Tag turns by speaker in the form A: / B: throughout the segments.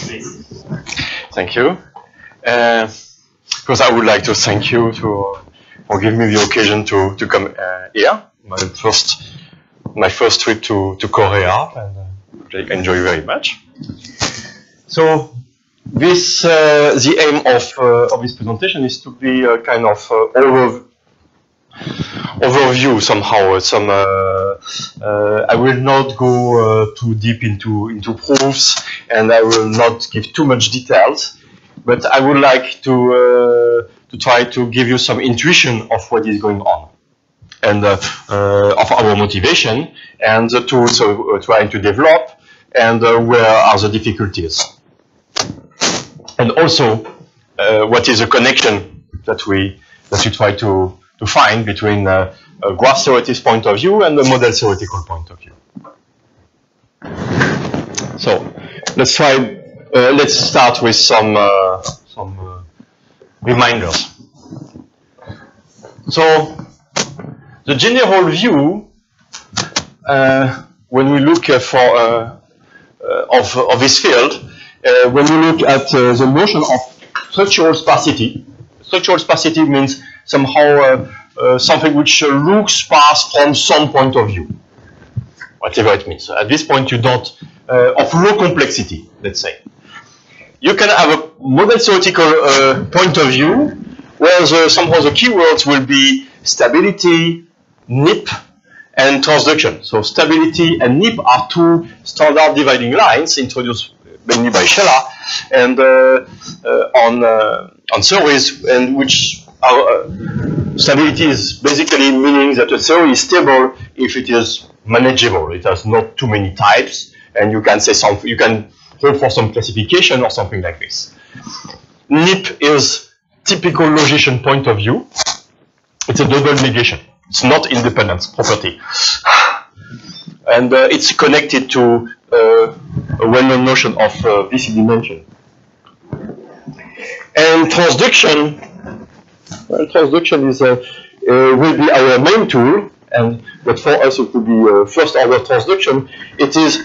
A: please. Thank you. Because I would like to thank you for giving me the occasion to come here. My first trip to Korea, and I enjoy very much. So this the aim of this presentation is to be a kind of overview somehow. I will not go too deep into proofs, and I will not give too much details. But I would like to try to give you some intuition of what is going on, and of our motivation, and the tools we're trying to develop, and where are the difficulties, and also what is the connection that we try to find between a graph theoretic point of view and the model theoretical point of view. So let's try. Let's start with some reminders. So the general view, when we look for of this field, when we look at the notion of structural sparsity. Structural sparsity means somehow something which looks sparse from some point of view, whatever it means. So at this point, you don't of low complexity, let's say. You can have a model theoretical point of view where somehow the keywords will be stability, NIP, and transduction. So stability and NIP are two standard dividing lines introduced mainly by Scheller and on theories, and which are stability is basically meaning that a theory is stable if it is manageable. It has not too many types, and you can say something. You can hope for some classification or something like this. NIP is typical logician point of view. It's a double negation. It's not independent property. And it's connected to a well-known notion of VC dimension. And transduction, well, transduction is will be our main tool, but for us it will be first-order transduction. It is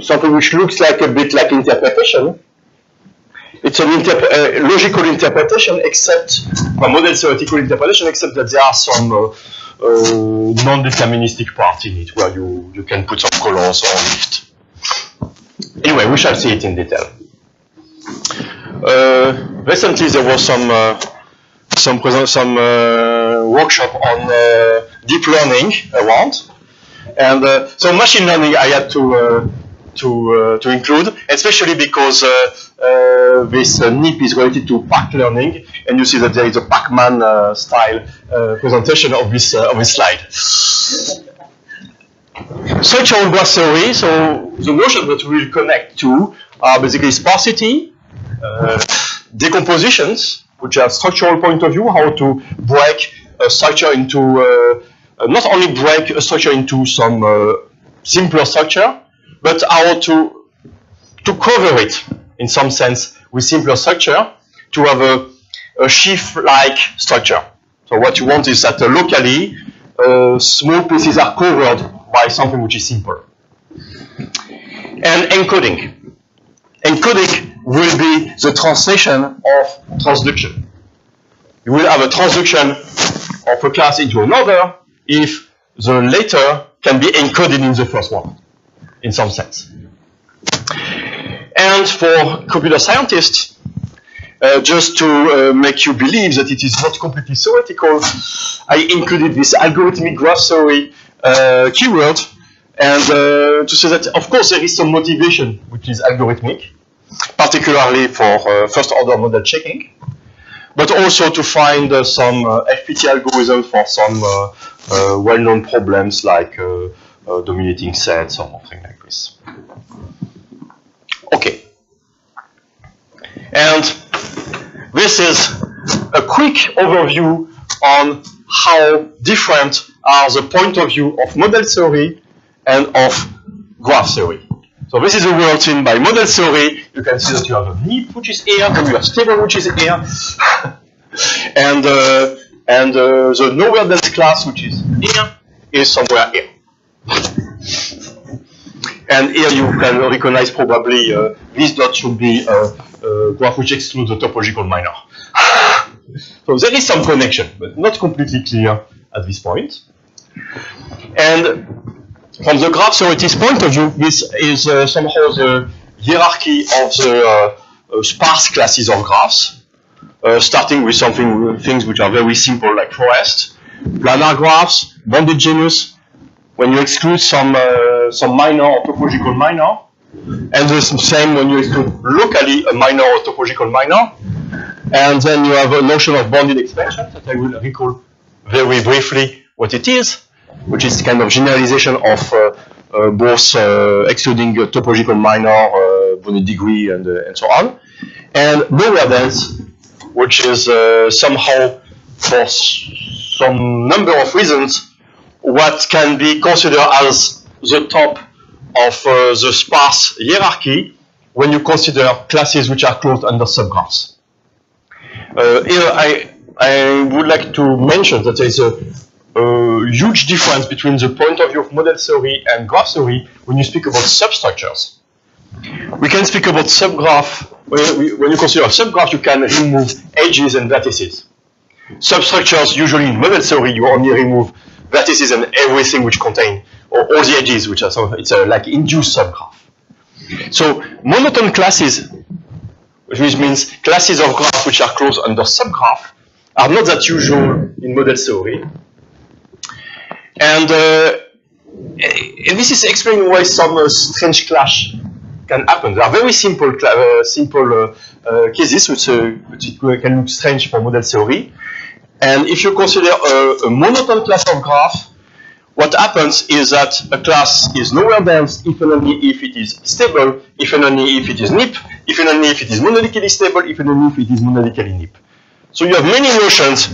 A: something which looks like a bit like interpretation. It's an logical interpretation, except a model theoretical interpretation, except that there are some non-deterministic parts in it, where you can put some colors on it. Anyway, we shall see it in detail. Recently, there was some workshop on deep learning around, and so machine learning I had to include, especially because this NIP is related to PAC learning, and you see that there is a Pac-Man style presentation of this slide. Structural graph theory, so the notion that we will connect to are basically sparsity, decompositions, which are structural point of view, how to break a structure into, not only break a structure into some simpler structure, but how to cover it in some sense with simpler structure to have a sheaf-like structure. So what you want is that locally small pieces are covered by something which is simple. And encoding. Encoding will be the translation of transduction. You will have a transduction of a class into another if the later can be encoded in the first one, in some sense. And for computer scientists, just to make you believe that it is not completely theoretical, I included this algorithmic graph theory keyword, and to say that, of course, there is some motivation which is algorithmic, particularly for first-order model checking, but also to find some FPT algorithm for some well-known problems like dominating sets or something like this. Okay. And this is a quick overview on how different are the point of view of model theory and of graph theory. So this is a world seen by model theory. You can see that you have a NIP which is here, then you have stable which is here, and the nowhere dense class which is here is somewhere here. And here you can recognize probably this dot should be a graph which excludes the topological minor. So there is some connection, but not completely clear at this point. And from the graph theoretist point of view, this is somehow the hierarchy of the sparse classes of graphs, starting with things which are very simple like forest, planar graphs, bounded genus, when you exclude some minor or topological minor, and the same when you exclude locally a minor or topological minor. And then you have a notion of bounded expansion that I will recall very briefly what it is, which is kind of generalization of both excluding topological minor, bounded degree, and so on. And lower dense, which is somehow, for some number of reasons, what can be considered as the top of the sparse hierarchy when you consider classes which are closed under subgraphs. Here I would like to mention that there is a huge difference between the point of view of model theory and graph theory when you speak about substructures. We can speak about subgraph, when you consider a subgraph, you can remove edges and vertices. Substructures, usually in model theory, you only remove vertices and everything which contain, or all the edges, which are, so it's like induced subgraph. So monotone classes, which means classes of graphs which are closed under subgraph, are not that usual in model theory. And this is explaining why some strange clash can happen. There are very simple cases which can look strange for model theory. And if you consider a monotone class of graph, what happens is that a class is lower dense if and only if it is stable, if and only if it is NIP, if and only if it is monodically stable, if and only if it is monodically NIP. So you have many notions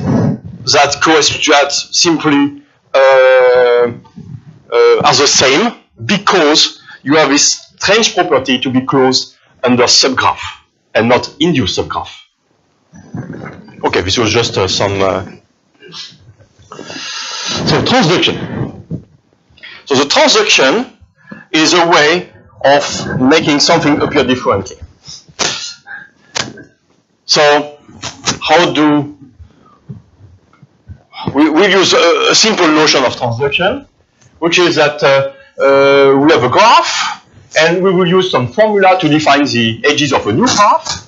A: that simply are the same because you have this strange property to be closed under subgraph and not induced subgraph. Okay, this was just some. So transduction. So the transduction is a way of making something appear differently. So how do we use a simple notion of transduction, which is that we have a graph, and we will use some formula to define the edges of a new graph.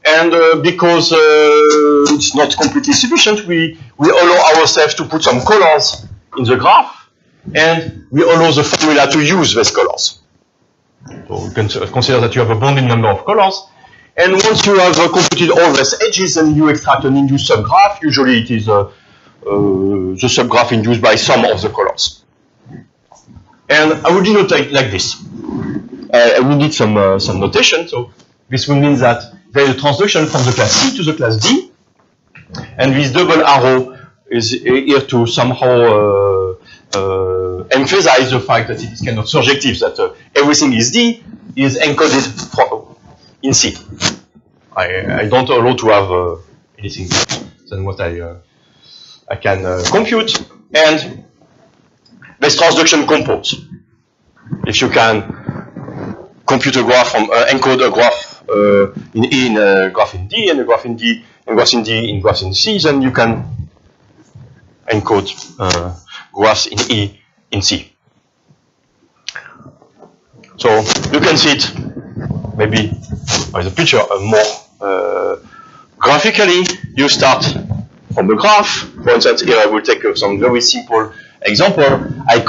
A: And because it's not completely sufficient, we allow ourselves to put some colors in the graph, and we allow the formula to use these colors. So you can consider that you have a bounded number of colors, and once you have computed all these edges, then you extract an induced subgraph. Usually it is the subgraph induced by some of the colors. And I will denote like this. I will need some notation. So this will mean that there is a transduction from the class C to the class D, and this double arrow is here to somehow emphasize the fact that it is kind of surjective, that everything is D is encoded in C. I don't allow to have anything else than what I can compute, and this transduction compose. If you can compute a graph from encode a graph in E in a graph in D, and a graph in D, and graphs in D in graphs in C, then you can encode graphs in E in C. So you can see it maybe by the picture more graphically. You start from the graph. For instance, here I will take some very simple example. I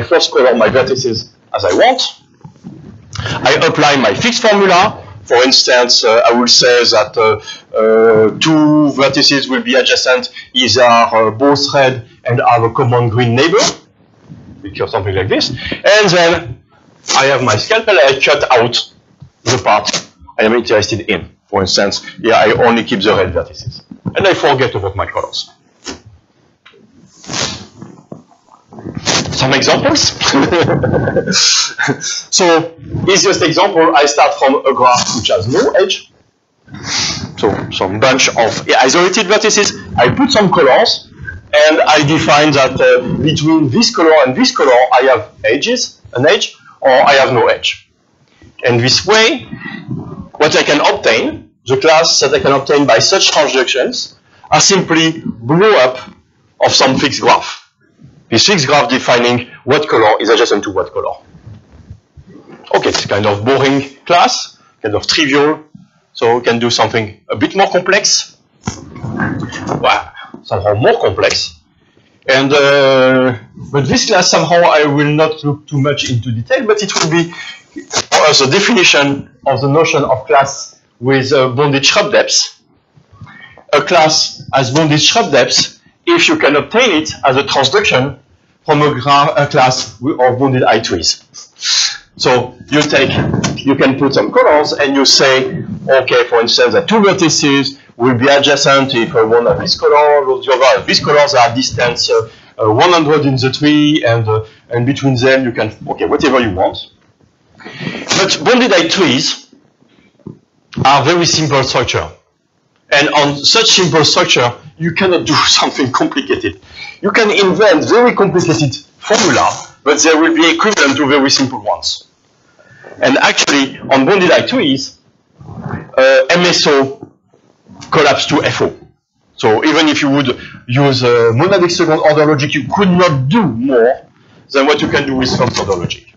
A: first color my vertices as I want. I apply my fixed formula. For instance, I will say that two vertices will be adjacent, either both red and have a common green neighbor, or something like this. And then I have my scalpel, I cut out the part I am interested in. For instance, here I only keep the red vertices. And I forget about my colors. Some examples. So, easiest example, I start from a graph which has no edge. So, some bunch of isolated vertices. I put some colors, and I define that between this color and this color, I have edges, an edge or I have no edge. And this way, what I can obtain, the class that I can obtain by such transductions, are simply blow up of some fixed graph. This fixed graph defining what color is adjacent to what color. Okay, it's kind of boring class, kind of trivial, so we can do something a bit more complex. Well, somehow more complex. And but this class somehow I will not look too much into detail, but it will be for us a definition of the notion of class with bounded Schrapp depths. A class has bounded Schrapp depths if you can obtain it as a transduction from a class of bounded I trees. So you can put some colors and you say, okay, for instance, that two vertices will be adjacent if one of this color, the other. These colors are distance 100 in the tree, and between them you can, okay, whatever you want. But bounded I trees are very simple structure. And on such simple structure, you cannot do something complicated. You can invent very complicated formula, but they will be equivalent to very simple ones. And actually, on bounded I trees, MSO collapse to FO. So even if you would use monadic second order logic, you could not do more than what you can do with first order logic.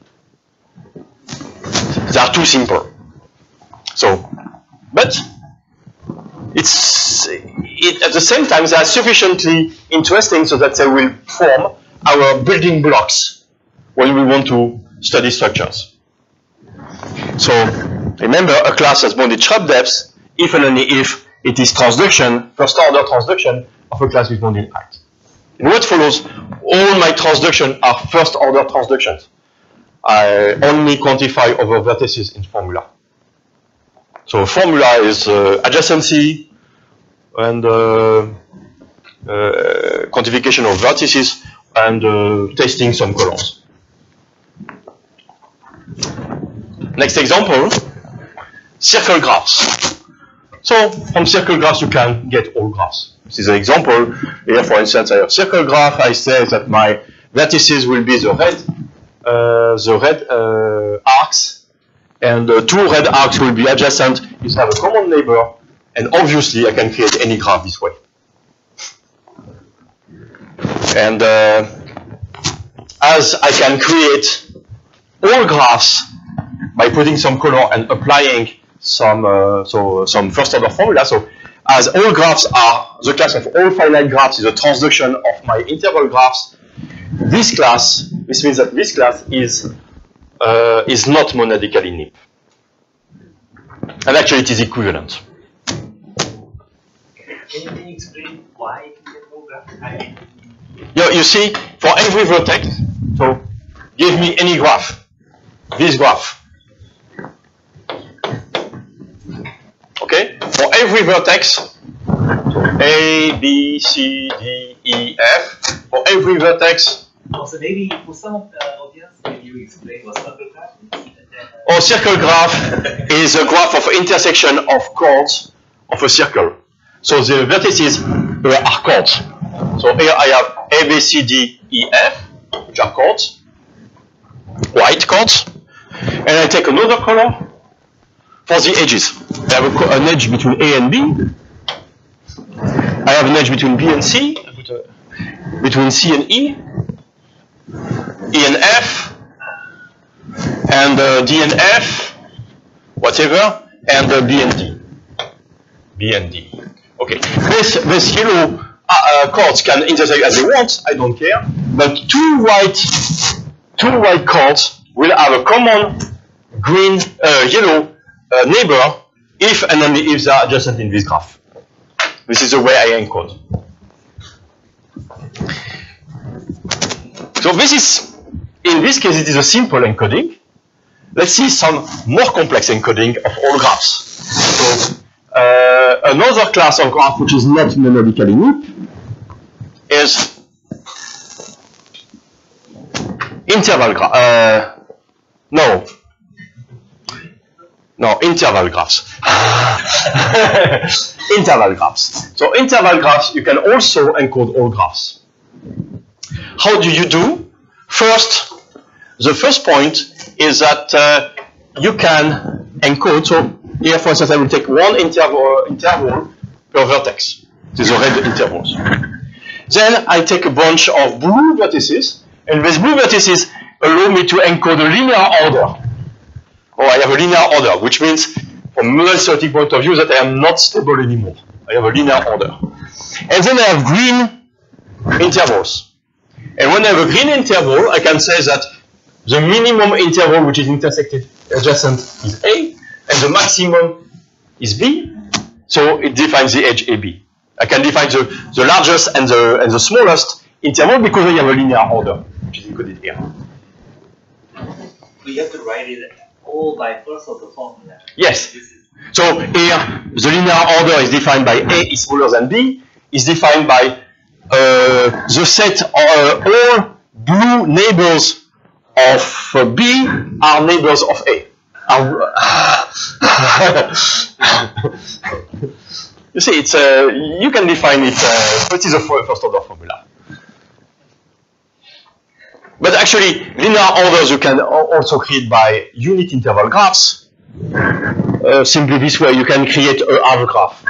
A: They are too simple. So, but at the same time, they are sufficiently interesting so that they will form our building blocks when we want to study structures. So remember, a class has bounded Schrapp depths if and only if it is transduction, first order transduction of a class with bounded height. And what follows, all my transductions are first order transductions. I only quantify over vertices in formula. So formula is adjacency and quantification of vertices and testing some colors. Next example, circle graphs. So from circle graphs you can get all graphs. This is an example. Here, for instance, I have circle graph. I say that my vertices will be the red arcs, and two red arcs will be adjacent. You have a common neighbor, and obviously I can create any graph this way. And as I can create all graphs by putting some color and applying some first order formula. So as all graphs are, the class of all finite graphs is a transduction of my interval graphs. This means that this class is not monadically NIP. And actually it is equivalent.
B: Can you explain why you get no graph?
A: You see, for every vertex, so give me any graph, this graph. Okay, for every vertex, A, B, C, D, E, F, for every vertex.
B: Also, maybe for some of the audience, can you explain what circle graph is?
A: Or circle graph is a graph of intersection of chords of a circle. So the vertices are chords. So here I have A, B, C, D, E, F, which are chords, white chords, and I take another color for the edges. I have an edge between A and B. I have an edge between B and C, between C and E, E and F, and D and F, whatever, and B and D. B and D. Okay, this yellow chords can intersect as they want, I don't care, but two white chords will have a common green, yellow neighbor if and only if they are adjacent in this graph. This is the way I encode. So this is, in this case, it is a simple encoding. Let's see some more complex encoding of all graphs. So another class of graph which is not monadically NIP is interval graph. Interval graphs. Interval graphs. So interval graphs, you can also encode all graphs. How do you do? First, The first point is that you can encode. So here, for instance, I will take one interval per vertex. These are red intervals. Then I take a bunch of blue vertices, and these blue vertices allow me to encode a linear order. Or I have a linear order, which means from a model theoretic point of view that I am not stable anymore. I have a linear order. And then I have green intervals. And when I have a green interval, I can say that the minimum interval which is intersected adjacent is A, and the maximum is B. So it defines the edge AB. I can define the largest and the smallest interval because I have a linear order, which is encoded here.
B: We have to write it all by first of the formula.
A: Yes. So here, the linear order is defined by A is smaller than B, is defined by the set all blue neighbors of B are neighbors of A. You see, it's you can define it. It is a first order formula. But actually, linear orders you can also create by unit interval graphs. Simply this way, you can create a half graph.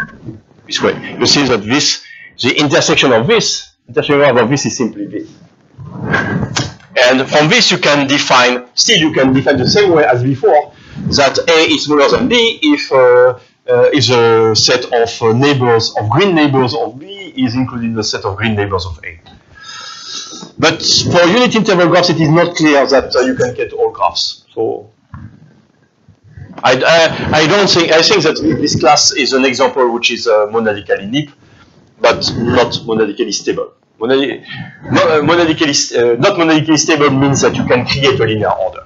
A: This way, you see that this, the intersection of this is simply this. And from this, you can define. Still, you can define the same way as before that A is smaller than B if a set of neighbors of green neighbors of B is included in the set of green neighbors of A. But for unit interval graphs, it is not clear that you can get all graphs. So I don't think. I think that this class is an example which is monadically NIP, but not monadically stable. Not monadically stable means that you can create a linear order.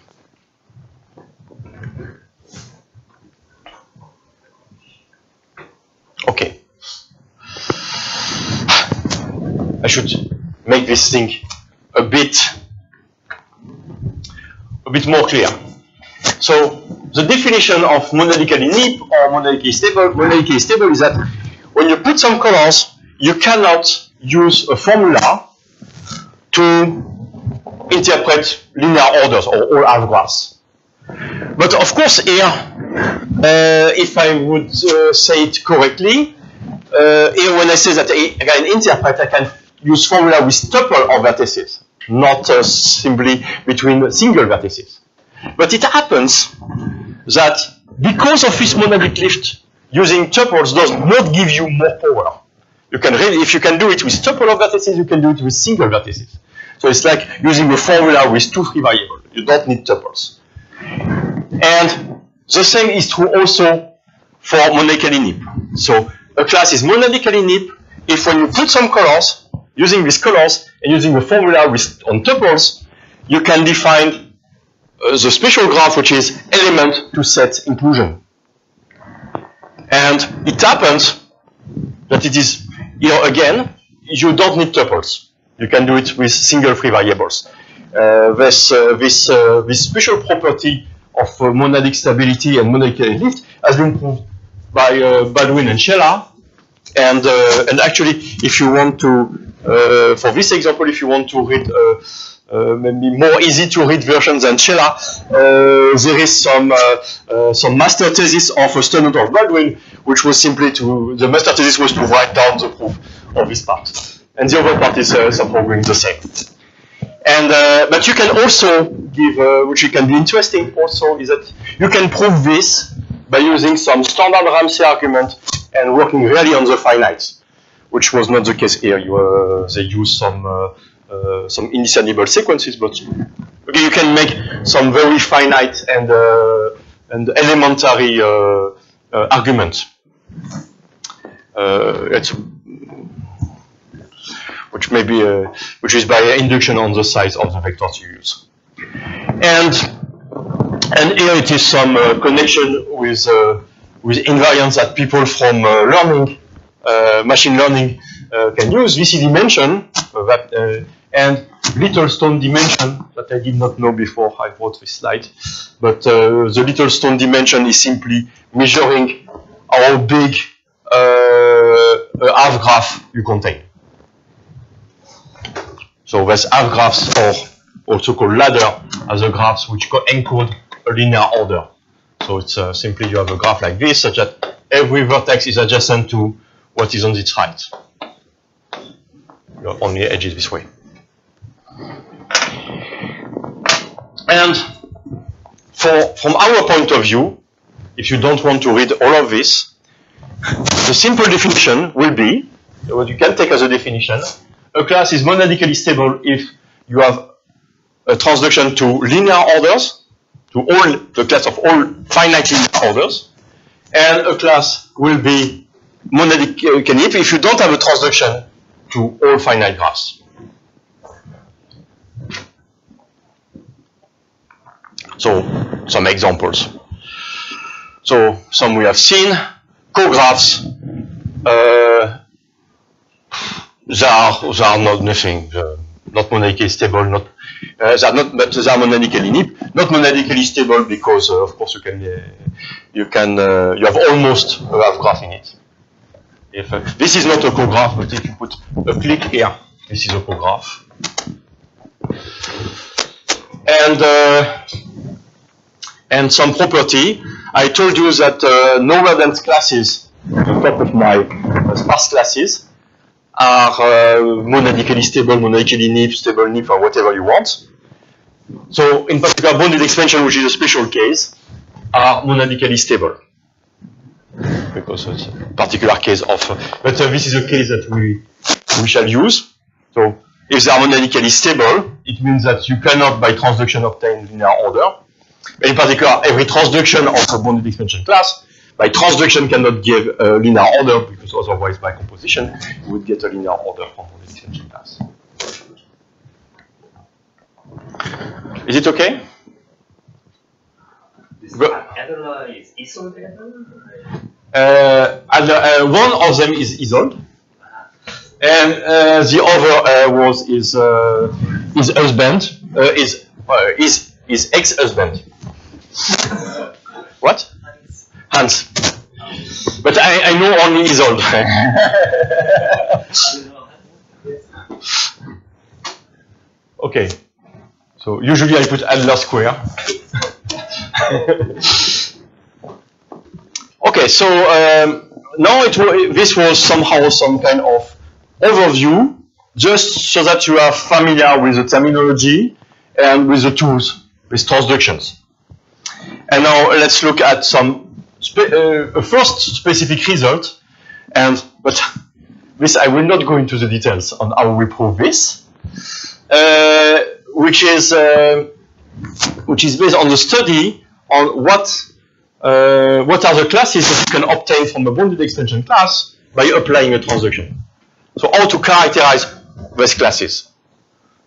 A: Okay. I should make this thing a bit more clear. So the definition of monadically NIP or monadically stable is that when you put some colors, you cannot use a formula to interpret linear orders or all half graphs. But of course here, if I would say it correctly, here when I say that I can interpret, I can use formula with tuple of vertices, not simply between single vertices. But it happens that because of this monadic lift, using tuples does not give you more power. You can really, if you can do it with tuple of vertices, you can do it with single vertices. So it's like using a formula with two free variables. You don't need tuples. And the same is true also for monadically NIP. So a class is monadically NIP if when you put some colors, using these colors and using a formula with on tuples, you can define the special graph which is element to set inclusion. And it happens that it is here again, you don't need tuples. You can do it with single free variables. This special property of monadic stability and monadically lift has been proved by Baldwin and Shelah. And actually, if you want to, for this example, if you want to read maybe more easy to read versions than Shelah, there is some master thesis of Sternot of Baldwin, which was simply the master thesis was to write down the proof of this part, and the other part is somehow doing the same. And but you can also give, which can be interesting also, is that you can prove this by using some standard Ramsey argument and working really on the finites, which was not the case here. They use some initial sequences, but okay, you can make some very finite and elementary argument. Which is by induction on the size of the vectors you use. And here it is some connection with invariants that people from machine learning can use. VC dimension and Littlestone dimension that I did not know before I wrote this slide. But the Littlestone dimension is simply measuring how big a half graph you contain. So these half graphs are also called ladder, as a graphs which encode a linear order. So it's simply you have a graph like this, such that every vertex is adjacent to what is on its right. You only edges this way. And from our point of view, if you don't want to read all of this, the simple definition will be, what you can take as a definition, a class is monadically stable if you have a transduction to linear orders, to all the class of all finite linear orders, and a class will be monadically if you don't have a transduction to all finite graphs. So, some examples. So, some we have seen, cographs, they are not nothing, not monadically stable, not they are monadically NIP, not monadically stable because of course you have almost a half graph in it. If this is not a cograph, but if you put a click here, this is a cograph. And some property. I told you that lower dense classes, on top of my sparse classes, are monadically stable, monadically NIP, stable NIP, or whatever you want. So, in particular, bounded expansion, which is a special case, are monadically stable. Because it's a particular case of, but this is a case that we shall use. So, if they are monadically stable, it means that you cannot, by transduction, obtain linear order. In particular, every transduction of a bounded expansion class, by transduction cannot give a linear order, because otherwise by composition, you would get a linear order from bounded expansion class. Is it okay?
B: This Adler is Isolde
A: Adler? One of them is Isolde, and the other is husband, is ex-husband. What? Hans. But I know only Isolde. Okay. So usually I put Adler square. Okay, so now this was somehow some kind of overview, just so that you are familiar with the terminology and with the tools, with transductions. And now let's look at some first specific result. But this I will not go into the details on how we prove this, which is based on the study on what are the classes that you can obtain from a bounded extension class by applying a transduction. So how to characterize these classes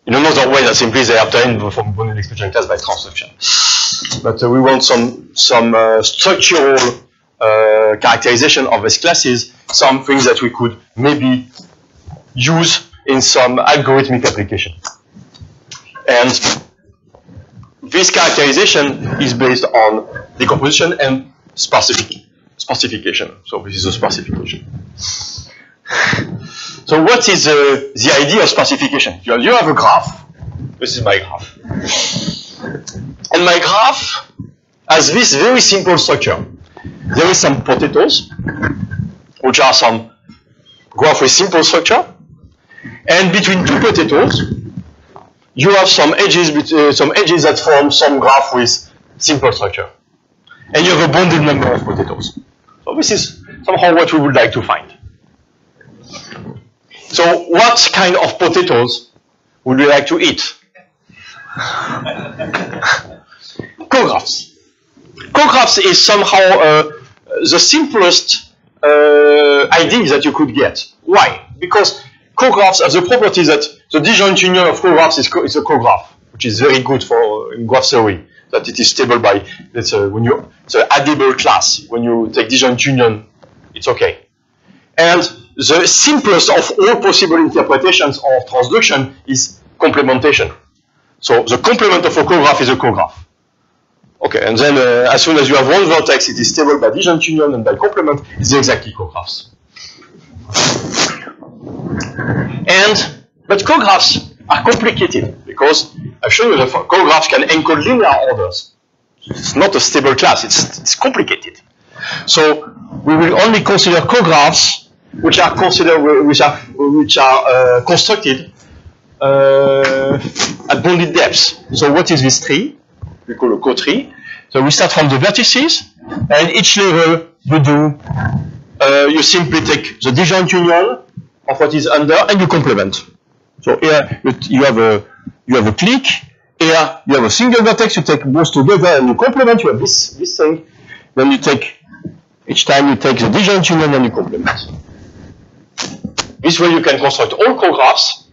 A: in another way than simply they obtain from a bounded extension class by transduction. But we want some structural characterization of these classes, some things that we could maybe use in some algorithmic application. And this characterization is based on decomposition and sparsification. So this is a sparsification. So what is the idea of sparsification? You have a graph. This is my graph. And my graph has this very simple structure. There is some potatoes, which are some graph with simple structure. And between two potatoes, you have some edges that form some graph with simple structure. And you have a bounded number of potatoes. So this is somehow what we would like to find. So what kind of potatoes would we like to eat? Cographs. Cographs is somehow the simplest idea that you could get. Why? Because cographs have the property that the disjoint union of cographs is a cograph, which is very good for in graph theory. That it is stable by it's an addable class. When you take disjoint union, it's okay. And the simplest of all possible interpretations of transduction is complementation. So the complement of a cograph is a cograph. Okay, and then as soon as you have one vertex, it is stable by disjoint union, and by complement, it's exactly cographs. But cographs are complicated because I show you that co-graphs can encode linear orders. It's not a stable class. It's complicated. So we will only consider co-graphs which are constructed at bounded depths. So what is this tree? We call a co-tree. So we start from the vertices, and each level you do. You simply take the disjoint union of what is under, and you complement. So here you have a clique. Here you have a single vertex. You take both together and you complement. You have this thing. Then you take each time you take the disjoint union and you complement. This way you can construct all co-graphs.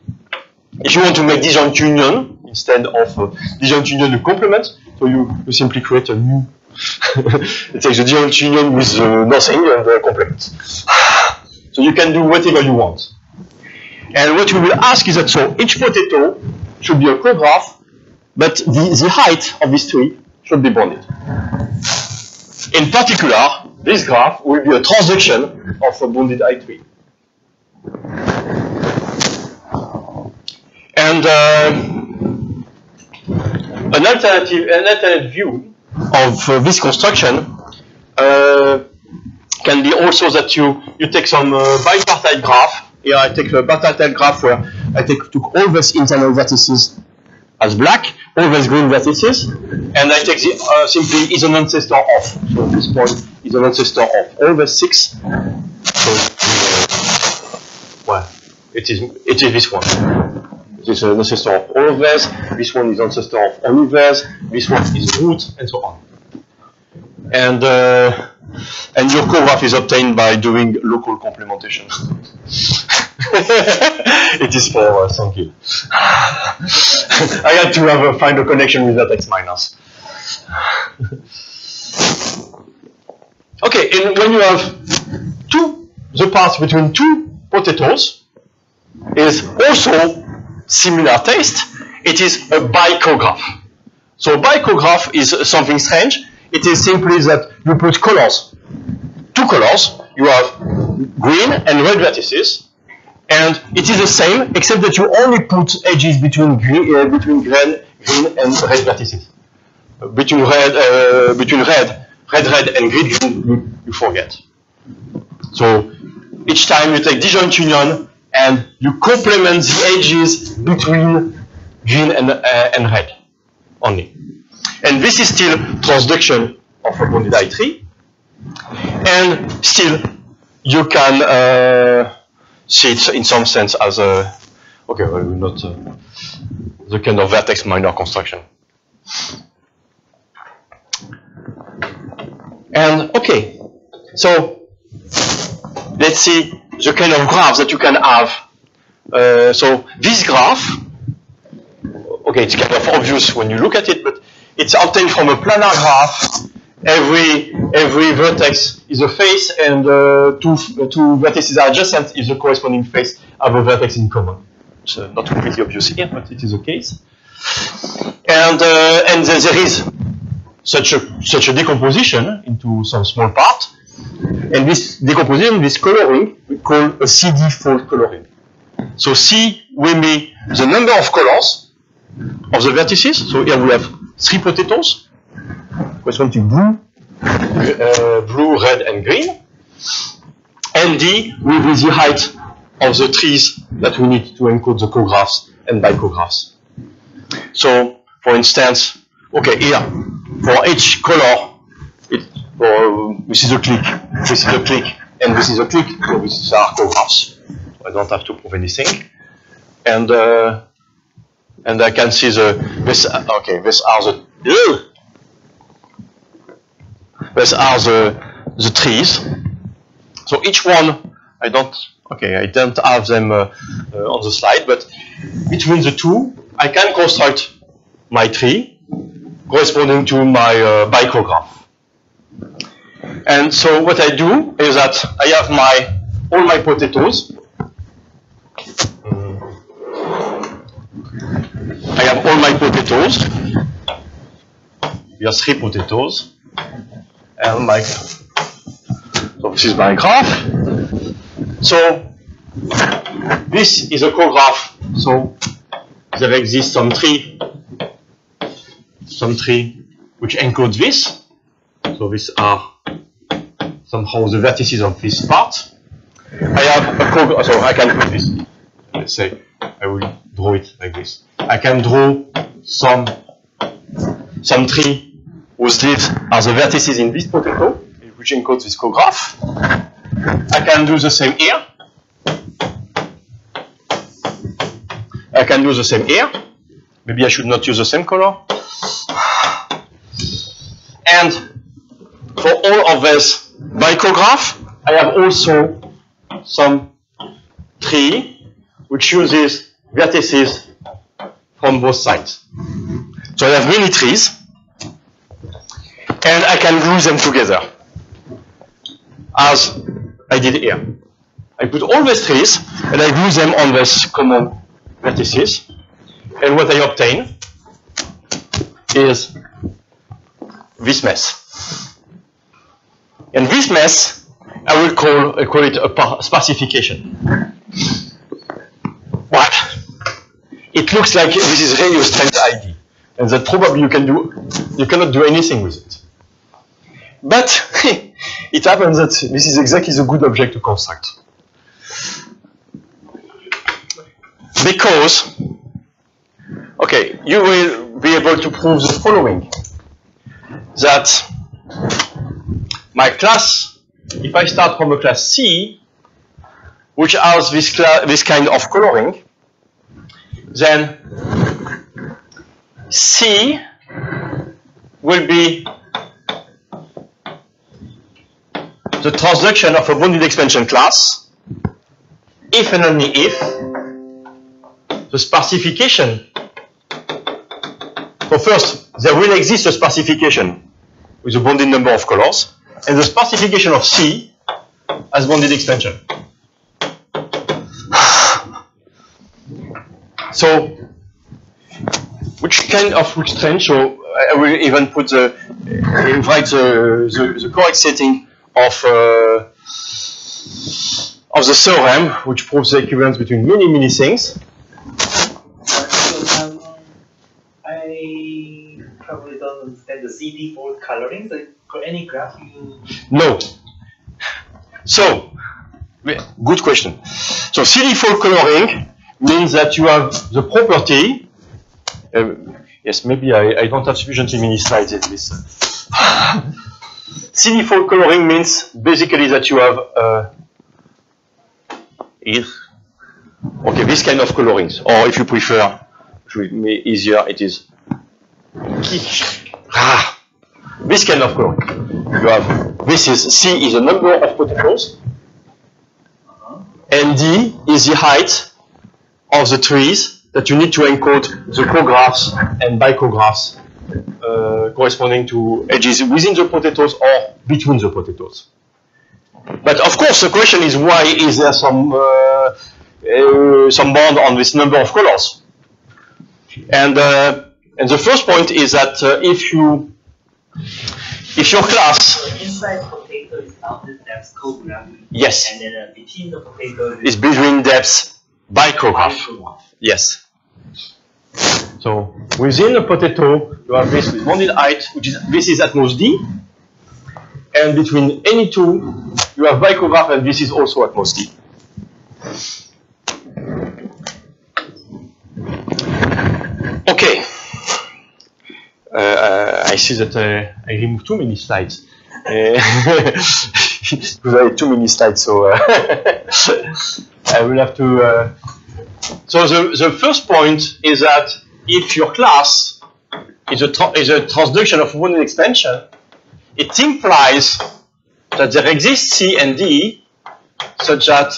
A: If you want to make disjoint union instead of disjoint union, you complement. So you simply create a new. It takes the disjoint union with nothing and complement. So you can do whatever you want. And what we will ask is that so each potato should be a co-graph, but the height of this tree should be bounded. In particular, this graph will be a transduction of a bounded I tree. And an alternate view of this construction can be also that you take some bipartite graph. Here I take a bipartite graph where I took all these internal vertices as black, all these green vertices, and I take the simply is an ancestor of. So this point is an ancestor of all the 6. So well, it is this one. This is an ancestor of all of these. This one is ancestor of only these. This one is root, and so on. And your co-graph is obtained by doing local complementation. It is for Sankey. I had to find a connection with that X minus. Okay, and when you have the path between two potatoes is also similar taste. It is a bicograph. So bicograph is something strange. It is simply that you put colors, 2 colors. You have green and red vertices, and it is the same except that you only put edges between green and red vertices. Between red and green, you forget. So each time you take disjoint union and you complement the edges between green and red only. And this is still transduction of a bounded I tree. And still, you can see it in some sense as a, okay, well, not the kind of vertex minor construction. And okay, so let's see the kind of graphs that you can have. So this graph, okay, it's kind of obvious when you look at it, but it's obtained from a planar graph. Every vertex is a face, and two vertices are adjacent if the corresponding face have a vertex in common. It's not completely obvious here, but it is the case. And there is such a decomposition into some small part, and this decomposition, this coloring, we call a CD fold coloring. So C will be the number of colors of the vertices. So here we have 3 potatoes, corresponding to blue, red, and green. And D will be the height of the trees that we need to encode the cographs and bicographs. So, for instance, okay, here, for each color, this is a clique, this is a clique, and this is a clique, so these are cographs. So I don't have to prove anything. And I can see these are the trees. So each one, I don't have them on the slide, but between the two, I can construct my tree corresponding to my bicograph. And so what I do is that I have all my potatoes. I have all my potatoes. Here are 3 potatoes. And so this is my graph. So this is a co-graph. So there exists some tree some tree which encodes this. So these are somehow the vertices of this part. I have a so I can put this. Let's say I will draw it like this. I can draw some tree whose leaves are the vertices in this potato, which encodes this cograph. I can do the same here. I can do the same here. Maybe I should not use the same color. And for all of this bicograph, I have also some tree which uses vertices from both sides. So I have many trees, and I can glue them together, as I did here. I put all these trees, and I glue them on these common vertices, and what I obtain is this mess. And this mess, I will call it a sparsification. But it looks like this is really a strange idea, and that probably you cannot do anything with it. But it happens that this is exactly the good object to construct. Because, okay, you will be able to prove the following. That my class, if I start from a class C, which has this kind of coloring, then C will be the transduction of a bounded expansion class if and only if the sparsification. So first, there will exist a sparsification with a bounded number of colors, and the sparsification of C has bounded expansion. So, which kind of strange? So I will even put write the correct setting of the theorem, which proves the equivalence between many things.
B: I probably don't understand the CD4 coloring. So for any graph you...
A: No. So, good question. So CD4 coloring means that you have the property. Yes, maybe I don't have sufficiently many slides in this. CD4 coloring means basically that you have here. Okay, this kind of colorings, or if you prefer, to make it easier, it is this kind of coloring. You have this is C is the number of potatoes, and D is the height of the trees that you need to encode the cographs and bicographs corresponding to edges within the potatoes or between the potatoes. But of course, the question is, why is there some bound on this number of colors? And the first point is that if your class,
B: so inside potato is bounded depth cograph.
A: Yes.
B: And then between the potato
A: is between depths bicograph. Yes. So within a potato, you have this with bounded height, which is this is at most D, and between any two, you have bicograph, and this is also at most D. Okay. I see that I removed too many slides. Because I had too many slides, so I will have to. So the first point is that if your class is a transduction of bounded expansion, it implies that there exists C and D such that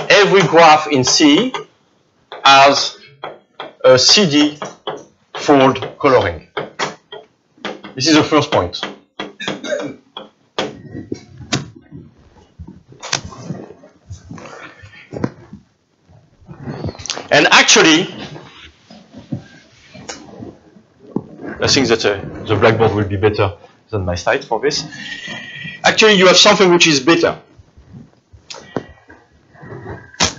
A: every graph in C has a CD fold coloring. This is the first point. And actually, I think that the blackboard will be better than my slide for this. Actually, you have something which is better.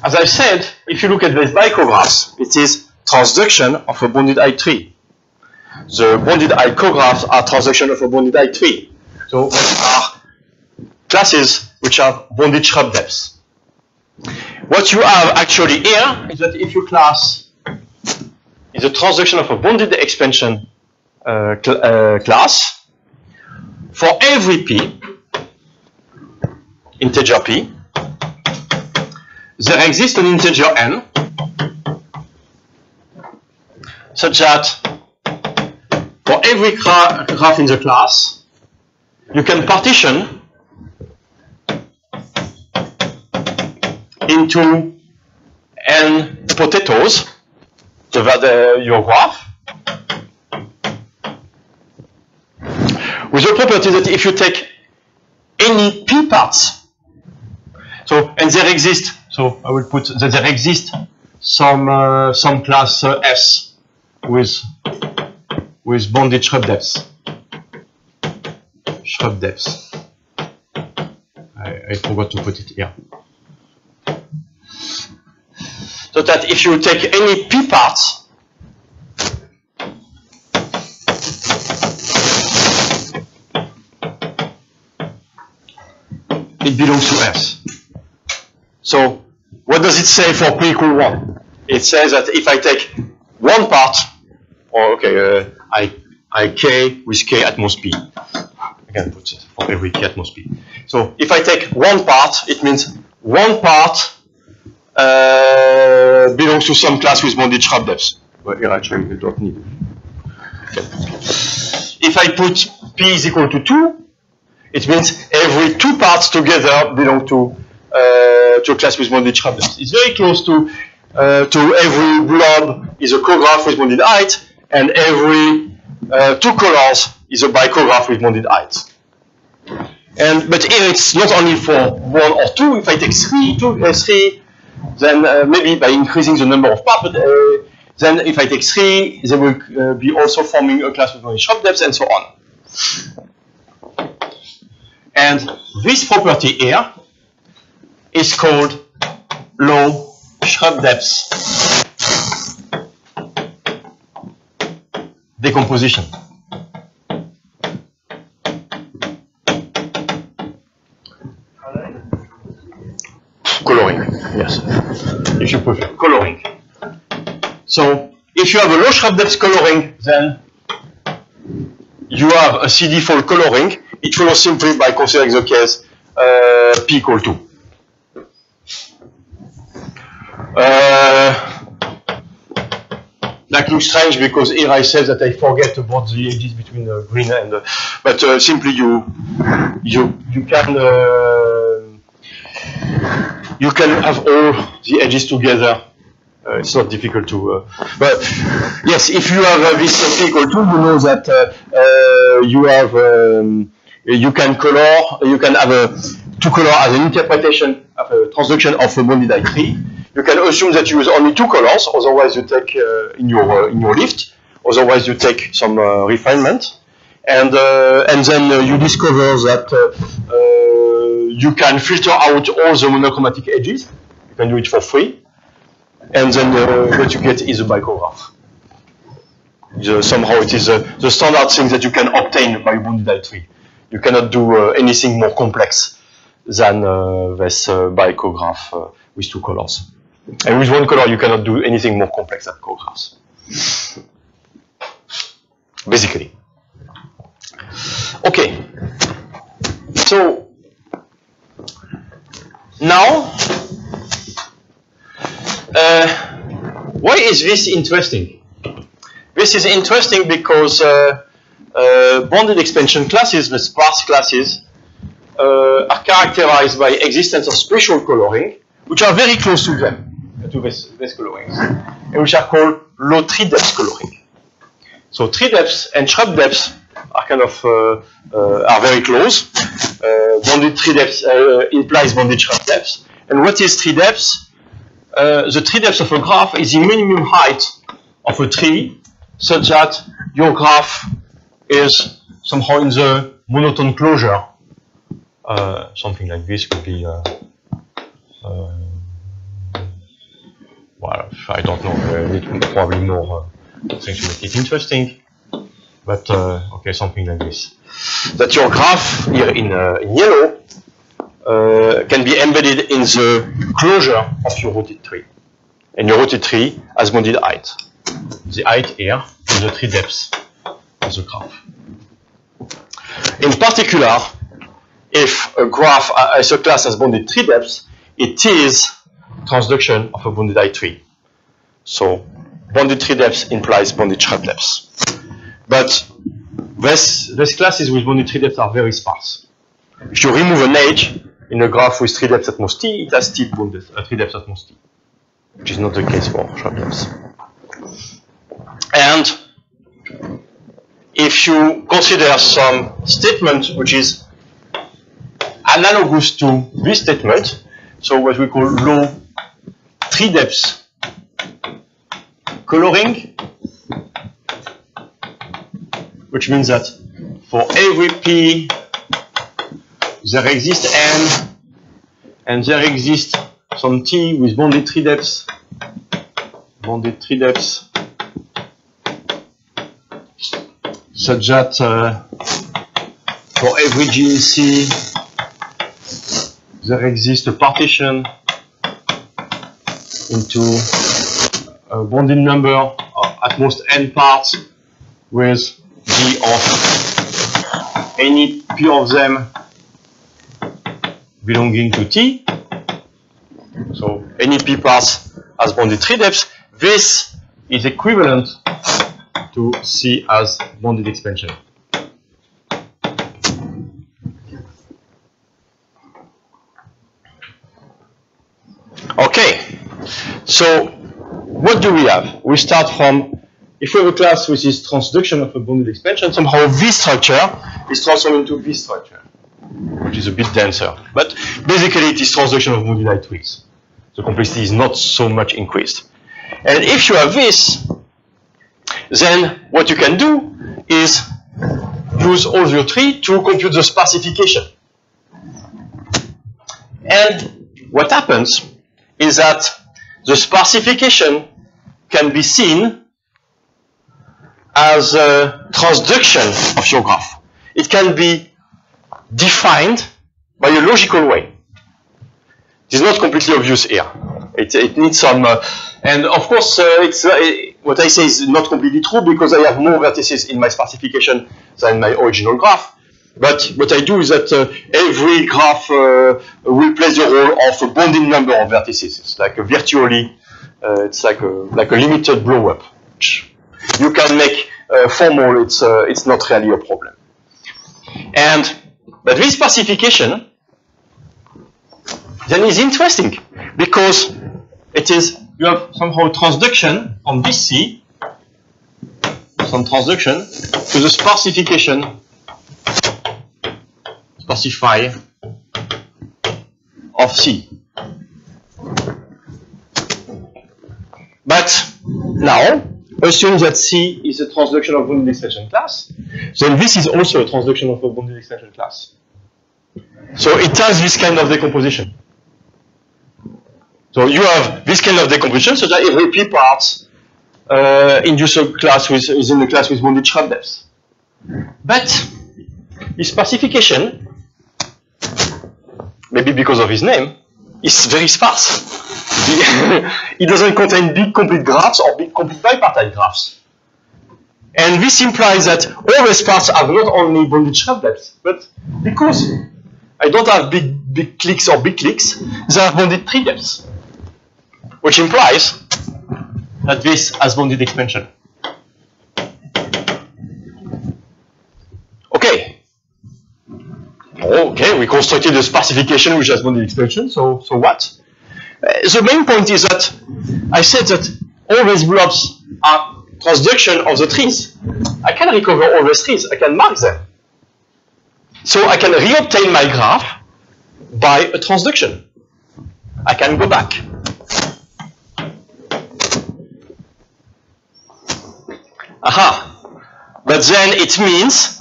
A: As I said, if you look at these bicographs, it is transduction of a bounded height tree. the bounded height cographs are transaction of a bounded height tree. So what are classes which have bounded shrub depths? What you have actually here is that if your class is a transaction of a bounded expansion class, for every p, integer p, there exists an integer n, such that for every graph in the class, you can partition into n potatoes, your graph, with the property that if you take any p parts, and there exist, so I will put that there exist some class S with bounded shrub depths. I forgot to put it here. So that if you take any p parts, it belongs to S. So what does it say for p equal 1? It says that if I take one part, or I k with k at most p. I can put it for every k at most p. So if I take one part, it means one part belongs to some class with bounded shrub depths. Well, here actually we don't need it. Okay. If I put p is equal to 2, it means every two parts together belong to a class with bounded shrub depths. It's very close to every blob is a cograph with bounded height, and every two colors is a bicograph with bounded height. But here it's not only for 1 or 2. If I take 3, then maybe by increasing the number of parts, then if I take 3, they will be also forming a class with bounded shrub depths, and so on. And this property here is called low shrub depths decomposition. Coloring, yes, if you prefer, coloring. So if you have a low shrub depth coloring, then you have a CD fold coloring. It follows simply by considering the case p equal 2. That looks strange because here I said that I forget about the edges between the green and but simply you can have all the edges together. It's not difficult to. But yes, if you have this p equal 2, you know that you have you can have two color as an interpretation of a transduction of a bounded height tree. You can assume that you use only two colors, otherwise you take in your lift, otherwise you take some refinement, and then you discover that you can filter out all the monochromatic edges. You can do it for free, and then what you get is a bicograph. Somehow it is the standard thing that you can obtain by bounded height tree. You cannot do anything more complex than this bicograph with two colors. And with one color, you cannot do anything more complex than cographs. Basically. Okay. So now, why is this interesting? This is interesting because bounded expansion classes, the sparse classes, are characterized by existence of special coloring, which are very close to them, to these colorings, and which are called low tree depth coloring. So tree depths and shrub depths are kind of are very close. Bounded tree depths implies bounded shrub depths. And what is tree depths? The tree depth of a graph is the minimum height of a tree, such that your graph is somehow in the monotone closure. Something like this could be. Well, I don't know. Probably more things to make it interesting. but okay, something like this. That your graph here in yellow can be embedded in the closure of your rooted tree. And your rooted tree has bounded height. The height here is the tree depth of the graph. In particular, if a graph as a class has bounded tree depth, it is transduction of a bounded height tree. So bounded tree depth implies bounded shrub depth. But these classes with bounded tree depth are very sparse. If you remove an edge in a graph with tree depth at most t, it has still bounded tree depth at most t, which is not the case for shrub depths. And if you consider some statement which is analogous to this statement, so what we call low tree depth coloring, which means that for every p there exists n, and there exists some t with bounded tree depths, such that for every GNC there exists a partition into a bounded number of at most n parts with g of any p of them belonging to t. So any p parts has bounded tree depth. This is equivalent to C as bounded expansion. Okay, so what do we have? We start from, if we have a class which is transduction of a bounded expansion, somehow this structure is transformed into this structure, which is a bit denser. But basically it is transduction of bounded height trees. The complexity is not so much increased. And if you have this, then what you can do is use all your tree to compute the sparsification. And what happens is that the sparsification can be seen as a transduction of your graph. It can be defined by a logical way. It is not completely obvious here. It needs some, and of course, what I say is not completely true because I have more vertices in my sparsification than my original graph. But what I do is that every graph will play the role of a bounding number of vertices. It's like a virtually, it's like a limited blow-up. You can make formal. It's not really a problem. But this sparsification then is interesting because it is, you have somehow transduction from this C, some transduction to the sparsification, sparsify of C. But now, assume that C is a transduction of bounded extension class, then this is also a transduction of a bounded extension class. So it has this kind of decomposition. So you have this kind of decomposition, so that every p parts induce a class is in the class with bounded shrub depth. But his sparsification, maybe because of his name, is very sparse. It doesn't contain big complete graphs or big complete bipartite graphs. And this implies that all these parts have not only bounded shrub depth, but because I don't have big clicks or big clicks, they have bounded tree depths, which implies that this has bounded expansion. Okay. Okay, we constructed a sparsification which has bounded expansion, so what? The main point is that I said that all these blobs are transduction of the trees. I can recover all these trees, I can mark them. So I can reobtain my graph by a transduction. I can go back. Aha. But then it means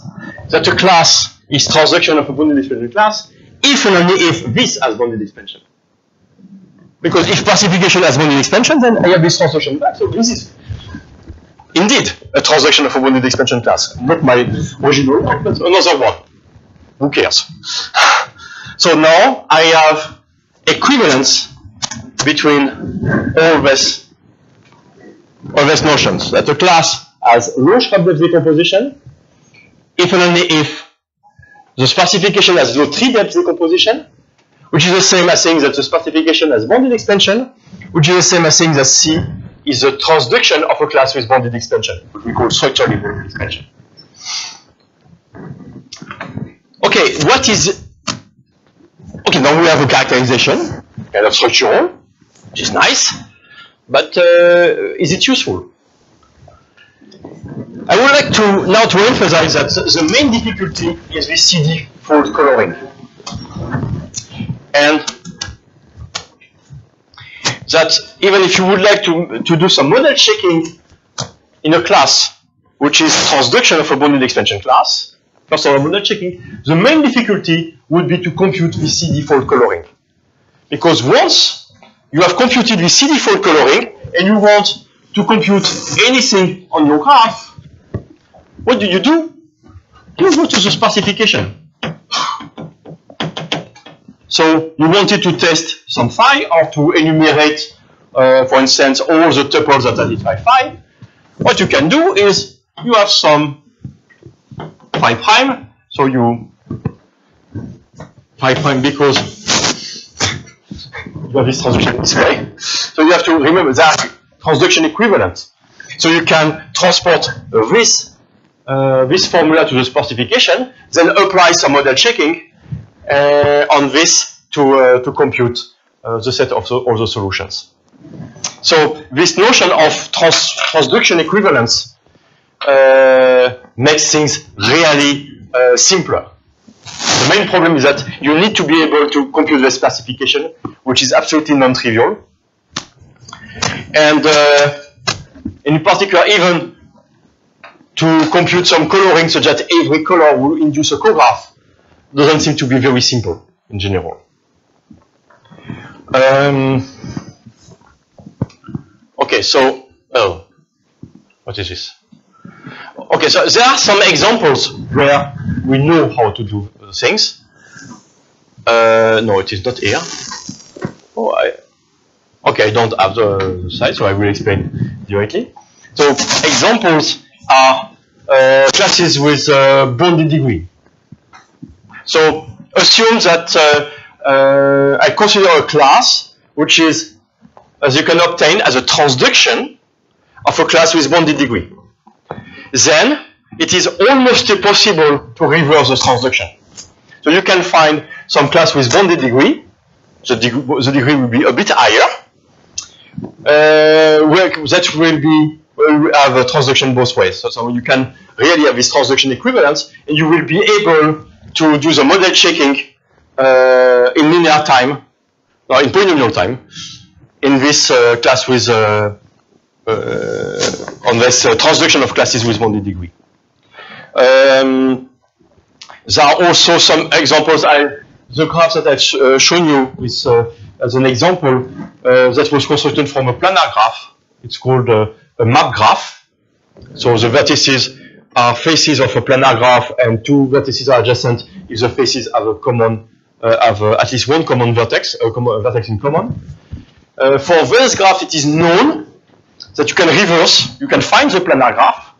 A: that a class is transduction of a bounded expansion class if and only if this has bounded expansion. Because if sparsification has bounded expansion, then I have this transduction back. So this is indeed a transaction of a bounded expansion class. Not my original one, but another one. Who cares? So now I have equivalence between all these notions. That a class has low Schramm-Debs decomposition if and only if the specification has low 3-depth decomposition, which is the same as saying that the specification has bounded expansion, which is the same as saying that C is a transduction of a class with bounded expansion, which we call structurally bounded expansion. Okay, what is... Okay, now we have a characterization, kind of structural, which is nice, but is it useful? I would like to now to emphasize that the main difficulty is with CD fault coloring. And that even if you would like to do some model checking in a class, which is transduction of a bounded expansion class, first of all, model checking, the main difficulty would be to compute the CD fault coloring. Because once you have computed the CD fault coloring and you want to compute anything on your graph, what do? You go to the specification. So you wanted to test some phi or to enumerate, for instance, all the tuples that identify phi. What you can do is you have some phi prime. So you phi prime because you have this transduction this way. So you have to remember that transduction equivalent. So you can transport this formula to the specification, then apply some model checking on this to compute the set of all the solutions. So this notion of transduction equivalence makes things really simpler. The main problem is that you need to be able to compute the specification, which is absolutely non-trivial. And in particular, even to compute some coloring such that every color will induce a cograph doesn't seem to be very simple in general. Okay, so, what is this? Okay, so there are some examples where we know how to do things. No, it is not here. Okay, I don't have the slide, so I will explain directly. So examples are classes with bounded degree. So assume that I consider a class which is, as you can obtain, as a transduction of a class with bounded degree. Then it is almost impossible to reverse the transduction. So you can find some class with bounded degree. The degree will be a bit higher. That will have a transduction both ways. So you can really have this transduction equivalence, and you will be able to do the model checking in linear time, or in polynomial time, in this class with on this transduction of classes with bounded degree. There are also some examples. The graph that I've shown you with, as an example that was constructed from a planar graph. It's called a map graph. So the vertices are faces of a planar graph, and two vertices are adjacent if the faces have a common, at least one common vertex, a vertex in common. For this graph, it is known that you can reverse, you can find the planar graph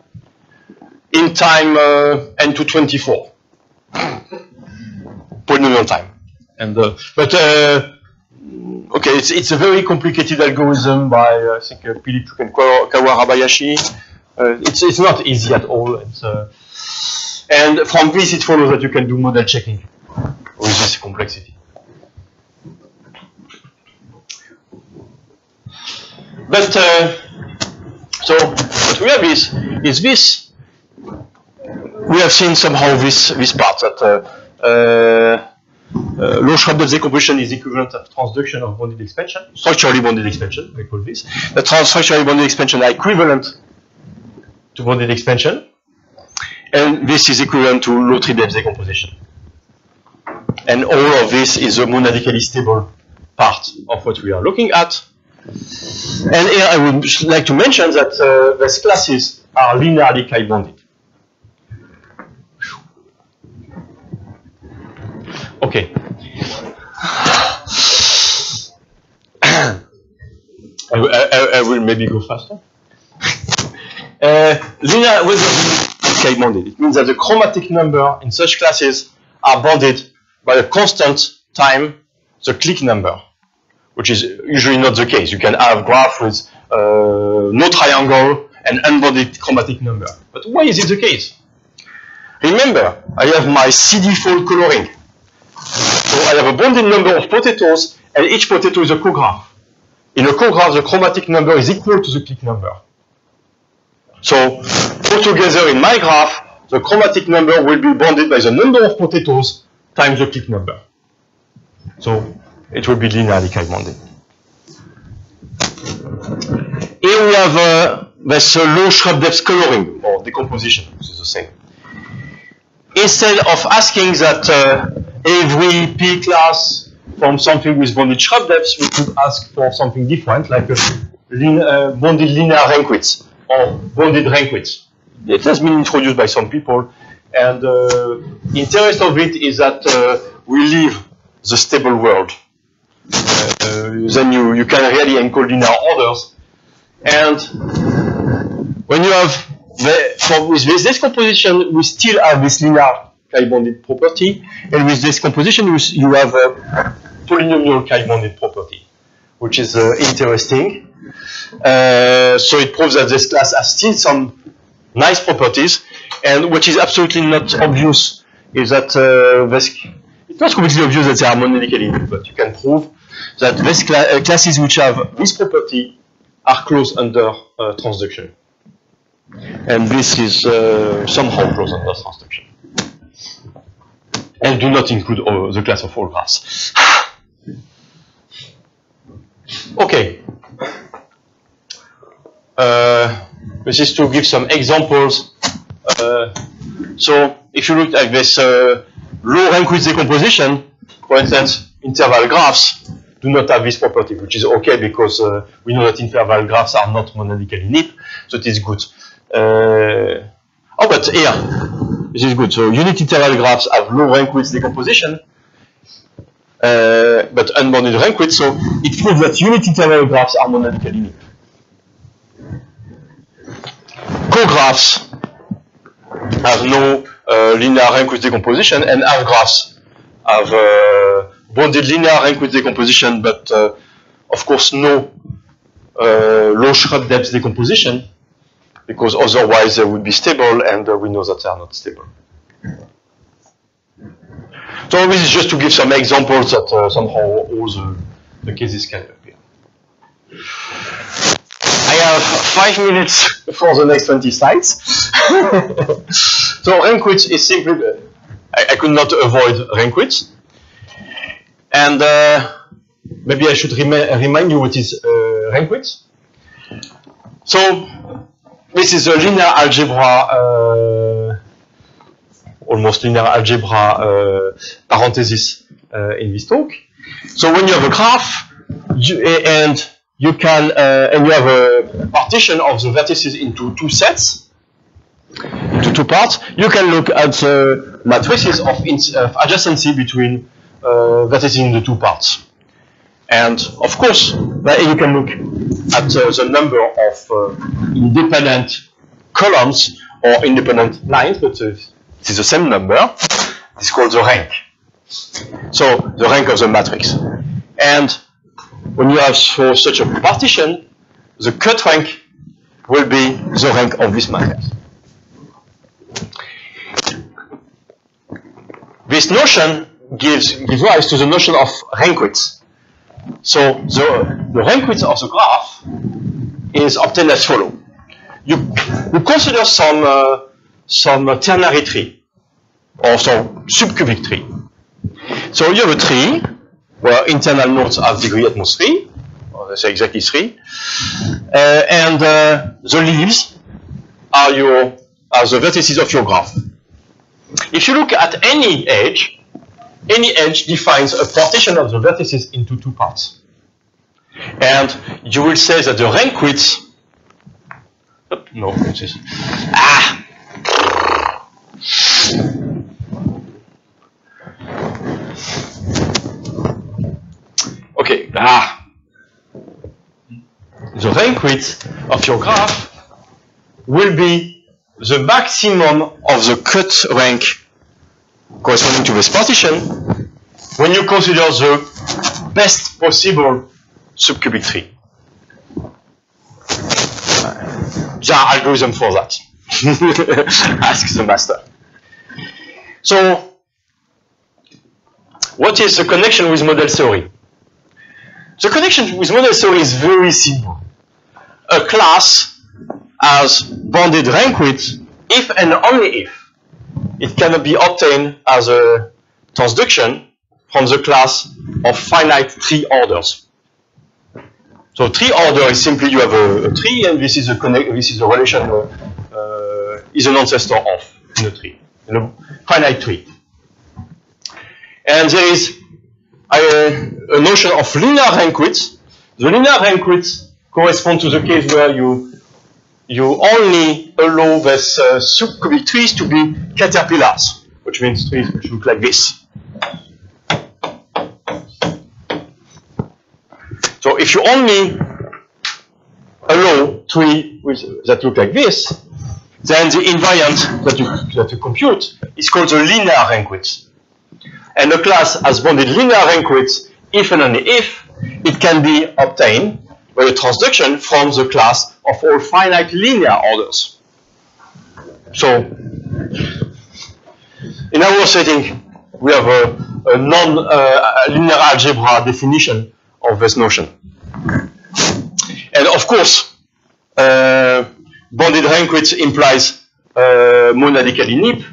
A: in time n to 24. Polynomial time. And okay, it's a very complicated algorithm by I think Philip and Kawarabayashi. It's not easy at all. And from this it follows that you can do model checking with this complexity. But so what we have is this. We have seen somehow this part that low Schramm-Debs decomposition is equivalent of transduction of bounded expansion, structurally bounded expansion, we call this. The structurally bounded expansion are equivalent to bounded expansion, and this is equivalent to low 3-Debs decomposition. And all of this is the monadically stable part of what we are looking at. And here I would like to mention that these classes are linearly chi-bonded. Okay. I will maybe go faster. Linear with chi-bonded. It means that the chromatic number in such classes are bounded by a constant time the clique number, which is usually not the case. You can have graph with no triangle and unbounded chromatic number. But why is it the case? Remember, I have my CD fold coloring. So I have a bounded number of potatoes, and each potato is a cograph. In a cograph, the chromatic number is equal to the clique number. So, altogether in my graph, the chromatic number will be bounded by the number of potatoes times the clique number. So, it will be linearly chi-bonded. Here we have this low shrub depth coloring, or decomposition, which is the same. Instead of asking that every P class from something with bounded shrub depths, we could ask for something different, like a bounded linear rank width, or bounded rank width. It has been introduced by some people, and the interest of it is that we leave the stable world. Then you can really encode linear orders. And when you have, with this decomposition, we still have this linear chi-bonded property, and with this composition, you have a polynomial chi-bonded property, which is interesting. So it proves that this class has still some nice properties, and what is absolutely not obvious is that it's not completely obvious that they are monoidically unique, but you can prove that these classes which have this property are closed under transduction. And this is somehow closed under transduction. And do not include the class of all graphs. Okay. This is to give some examples. So if you look at this low rank width decomposition, for instance, interval graphs do not have this property, which is okay because we know that interval graphs are not monadically NIP, so it is good. But here, this is good. So unit interval graphs have low rank width decomposition, but unbounded rank width, so it proves that unit interval graphs are monadically NIP. Co-graphs have no linear rank width decomposition, and half-graphs have bounded linear rank width decomposition, but of course no low shrub depth decomposition, because otherwise they would be stable, and we know that they are not stable. So this is just to give some examples that somehow all the cases can appear. I have 5 minutes for the next 20 slides. So rank width is simply, I could not avoid rank width. And maybe I should remind you what is rank width. So this is a linear algebra, almost linear algebra parenthesis in this talk. So when you have a graph, and you can, and you have a partition of the vertices into two sets, into two parts, you can look at the matrices of adjacency between vertices in the two parts. And of course, you can look at the number of independent columns or independent lines, but it is the same number. It's called the rank. So the rank of the matrix. And when you have for such a partition, the cut rank will be the rank of this matrix. This notion gives rise to the notion of rank width. So the rank width of the graph is obtained as follows. You consider some ternary tree or some subcubic tree. So you have a tree where internal nodes have degree at most 3, or they say exactly 3, and the leaves are the vertices of your graph. If you look at any edge defines a partition of the vertices into two parts. And you will say that the rank width, No, it's this. Ah! Okay, the rank width of your graph will be the maximum of the cut rank corresponding to this partition when you consider the best possible subcubic tree. There are algorithms for that. Ask the master. So, what is the connection with model theory? The connection with model theory is very simple. A class has bounded rank width if and only if it cannot be obtained as a transduction from the class of finite tree orders. So tree order is simply you have a tree, and this is a relation is an ancestor of in a tree, in a finite tree. And there is a notion of linear rank width. The linear rank width corresponds to the case where you only allow these subcubic trees to be caterpillars, which means trees which look like this. So if you only allow trees that look like this, then the invariant that you compute is called the linear rank width. And a class has bounded linear rank width if and only if it can be obtained by a transduction from the class of all finite linear orders. So, in our setting, we have a non-linear algebra definition of this notion. And of course, bounded rank width implies monadically NIP,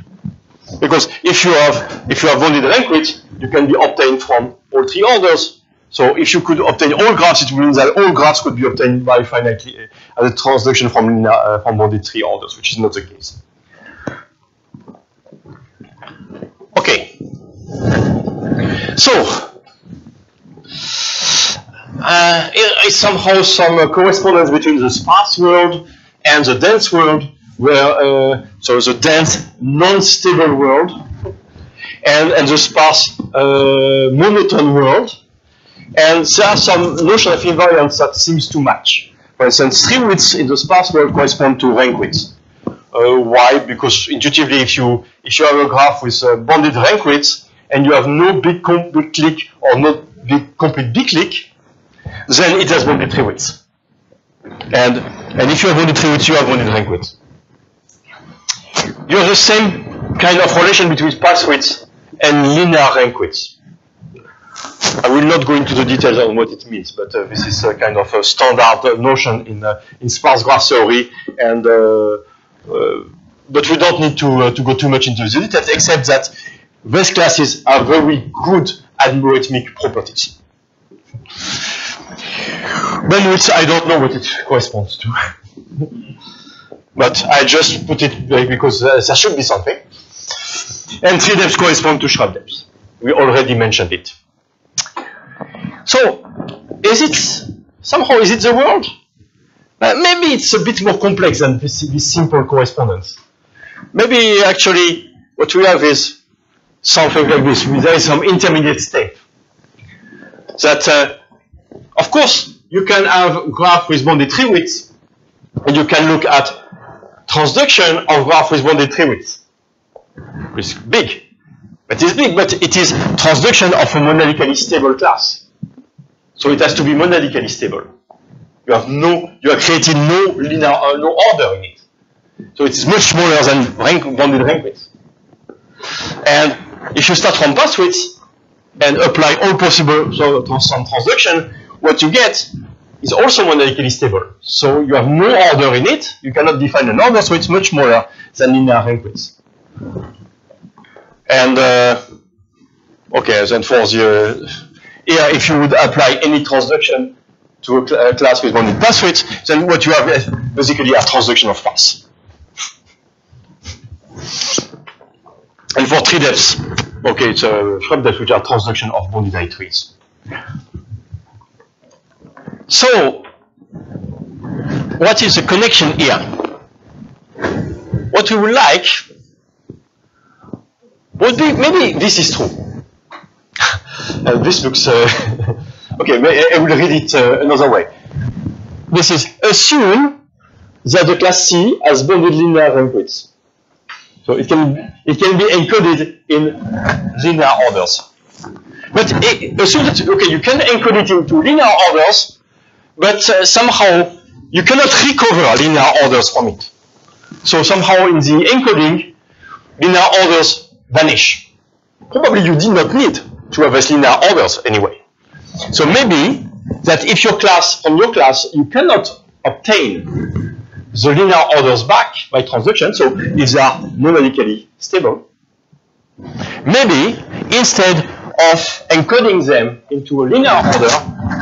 A: because if you have bounded rank width, you can be obtained from all three orders. So if you could obtain all graphs, it means that all graphs could be obtained by finitely as a transduction from bounded tree orders, which is not the case. Okay. So there is somehow some correspondence between the sparse world and the dense world, where so the dense non-stable world and the sparse monotone world, and there are some notion of invariance that seems to match. For instance, tree widths in the sparse world correspond to rank widths. Why? Because intuitively, if you have a graph with bounded rank widths and you have no big complete clique or no big complete big clique, then it has bounded tree widths. And if you have bounded tree widths, you have bounded rank widths. You have the same kind of relation between sparse widths and linear rank widths. I will not go into the details on what it means, but this is a kind of a standard notion in sparse graph theory, and but we don't need to go too much into the details, except that these classes have very good algorithmic properties. Bandwidth, I don't know what it corresponds to. But I just put it because there should be something. And tree depths correspond to shrub depths. We already mentioned it. So, is it the world? Maybe it's a bit more complex than this simple correspondence. Maybe actually what we have is something like this. There is some intermediate state. That, of course, you can have a graph with bounded tree widths, and you can look at transduction of graph with bounded tree widths. It's big. It is big, but it is transduction of a monadically stable class. So it has to be monadically stable. You are creating no linear, no order in it. So it is much smaller than bounded rank widths. And if you start from path widths and apply all possible some transduction, what you get is also monadically stable. So you have no order in it. You cannot define an order, so it's much smaller than linear rank widths. And okay, then for the here, if you would apply any transduction to a class with bounded path widths, then what you have is basically a transduction of paths. And for tree depths, okay, it's a shrub depths which are transduction of bounded trees. So, what is the connection here? what we would like would be, maybe this is true. This looks, okay, I will read it another way. This is, assume that the class C has bounded linear rank widths. So it can be encoded in linear orders. But assume that, okay, you can encode it into linear orders, but somehow you cannot recover linear orders from it. So somehow in the encoding, linear orders vanish. Probably you did not need to have as linear orders anyway. So maybe that if your class, from your class, you cannot obtain the linear orders back by transduction, so if they are monadically stable, maybe instead of encoding them into a linear order,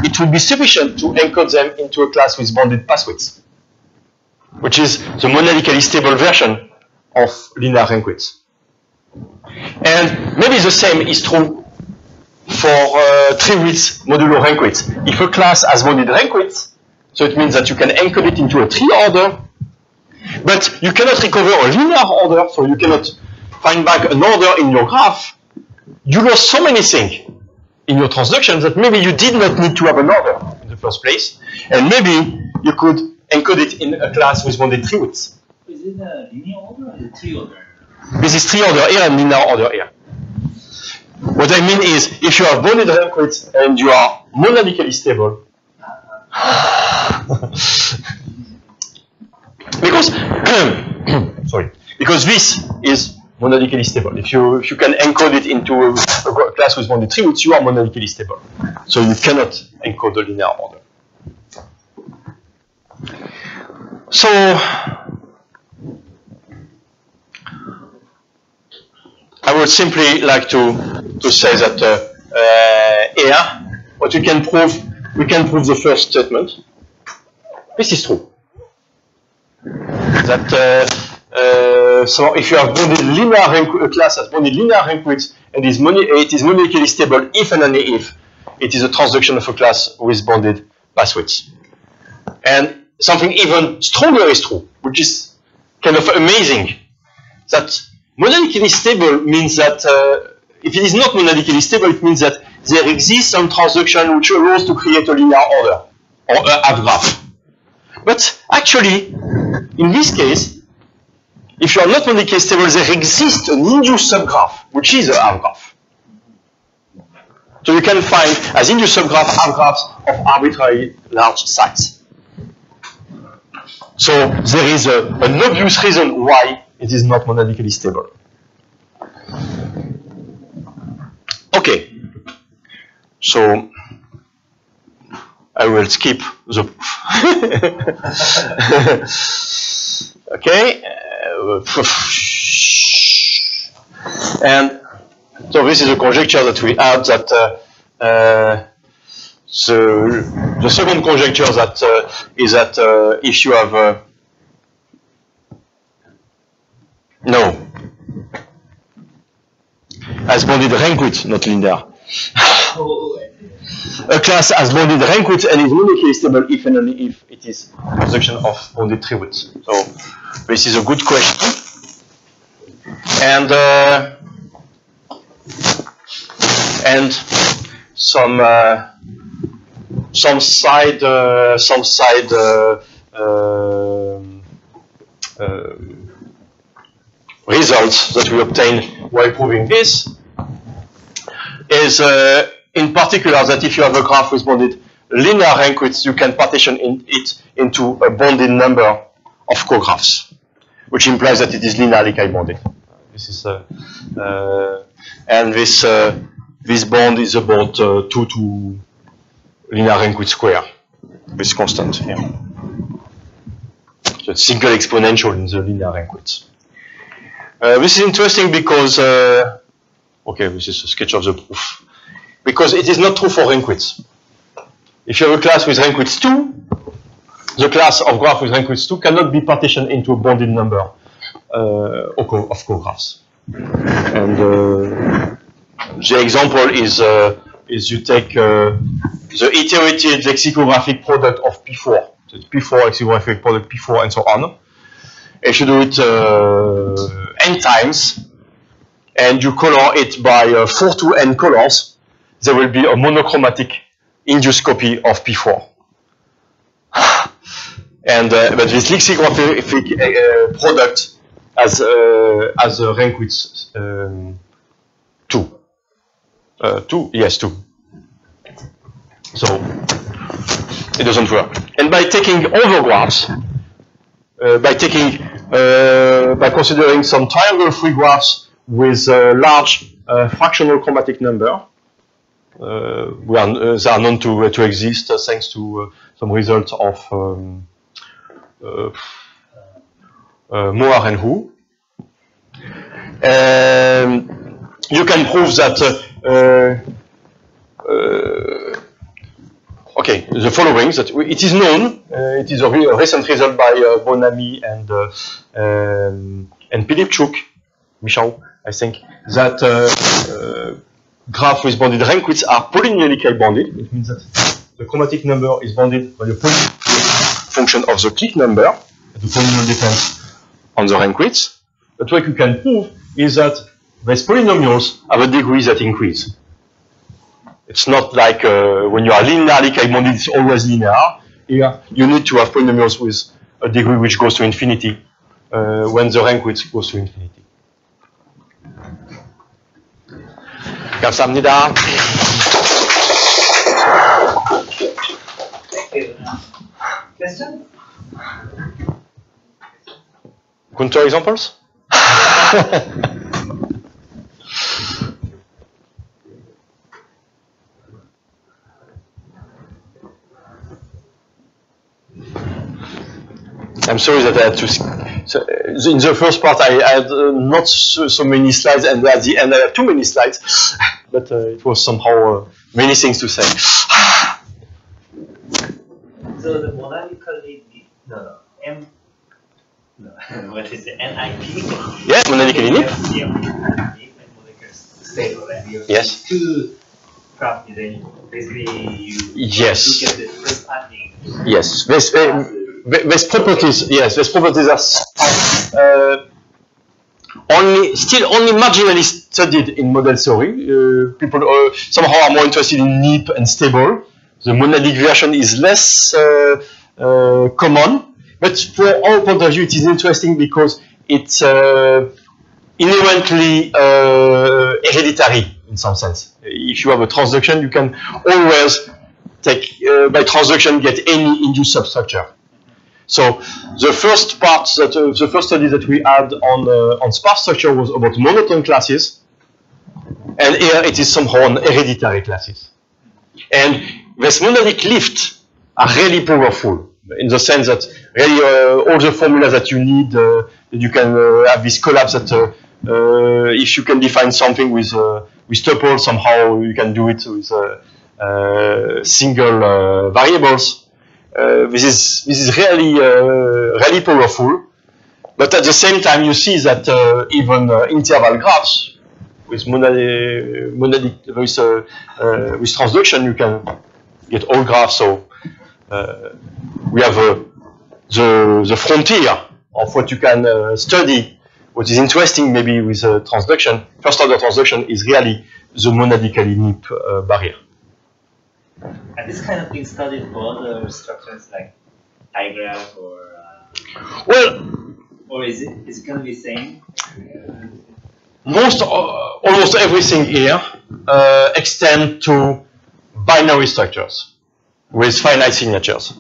A: it would be sufficient to encode them into a class with bounded path widths, which is the monadically stable version of linear rank widths. And maybe the same is true for tree widths modulo rank widths. If a class has bounded rank widths, so it means that you can encode it into a tree order, but you cannot recover a linear order, so you cannot find back an order in your graph. You lost so many things in your transduction that maybe you did not need to have an order in the first place, and maybe you could encode it in a class with bounded tree widths.
B: Is it a linear order or a tree order?
A: This is tree order here and linear order here. What I mean is, if you have bounded rank widths and you are monadically stable, because sorry, because this is monadically stable. If you can encode it into a class with bounded tree widths, you are monadically stable. So you cannot encode the linear order. So I would simply like to say that here, what we can prove the first statement. This is true. That so if you have bounded linear rank, a class has bounded linear rank widths and it is monadically stable if and only if it is a transduction of a class with bounded path widths. And something even stronger is true, which is kind of amazing. That monadically stable means that if it is not monadically stable, it means that there exists some transduction which allows to create a linear order or a half graph. But actually, in this case, if you are not monadically stable, there exists an induced subgraph, which is a half graph. So you can find as induced subgraph half graphs of arbitrarily large size. So there is an obvious reason why it is not monadically stable. Okay, so I will skip the proof. Okay, and so this is a conjecture that we had that the second conjecture that is that if you have has bounded rank width, not linear. A class has bounded rank width and is monadically stable if and only if it is a projection of bounded tree width. So this is a good question. And some side results that we obtain while proving this is in particular that if you have a graph with bounded linear rank widths, you can partition it into a bounded number of cographs, which implies that it is linearly chi-bounded. This is and this bond is about 2 to linear rank width square, this constant here. So it's single exponential in the linear rank widths. This is interesting because okay, this is a sketch of the proof. Because it is not true for rank widths. If you have a class with rank width 2, the class of graph with rank width 2 cannot be partitioned into a bounded number of cographs. And the example is you take the iterated lexicographic product of P4, so it's P4 lexicographic product P4 and so on, If you do it n times, and you color it by 4 to n colors, there will be a monochromatic induced copy of P4. And but this lexicographic product has a rank width 2. 2, yes, 2. So it doesn't work. And by taking overgraphs, by considering some triangle-free graphs with a large fractional chromatic number, they are known to exist thanks to some results of Moar and Hu. You can prove that okay, the following, that it is known, it is a recent result by Bonamy and Pilipchuk, Michał, I think, that graphs with bounded rank widths are polynomically bounded. It means that the chromatic number is bounded by the polynomial function of the clique number. The polynomial depends on the rank width. But what you can prove is that these polynomials have a degree that increase. It's not like when you are linearly bounded, it's always linear. Here, you need to have polynomials with a degree which goes to infinity when the rank width goes to infinity. 감사합니다.
B: Question?
A: Counter examples? I'm sorry that I had to. So in the first part, I had not so many slides, and at the end, I had too many slides. But it was somehow many things to say.
B: So the monadically what is it? NIP?
A: Yeah, monadically NIP.
B: Stable, and you
A: yes.
B: Two properties, then basically you
A: yes.
B: look at the first adding.
A: Yes. These properties, yes, these properties are still only marginally studied in model theory. People somehow are more interested in NIP and stable. The monadic version is less common, but for our point of view, it is interesting because it's inherently hereditary in some sense. If you have a transduction, you can always take by transduction get any induced substructure. So the first part that the first study that we had on sparse structure was about monotone classes, and here it is somehow on hereditary classes. And these monadic lifts are really powerful in the sense that really all the formulas that you need, you can have this collapse that if you can define something with tuple, somehow you can do it with single variables. This is really really powerful, but at the same time you see that even interval graphs with monadic with transduction you can get all graphs. So we have the frontier of what you can study. What is interesting maybe with transduction, first order transduction, is really the monadically NIP barrier.
B: And this kind of thing studied for other structures like digraph or
A: well,
B: or is it going to be same?
A: Almost everything here extend to binary structures with finite signatures,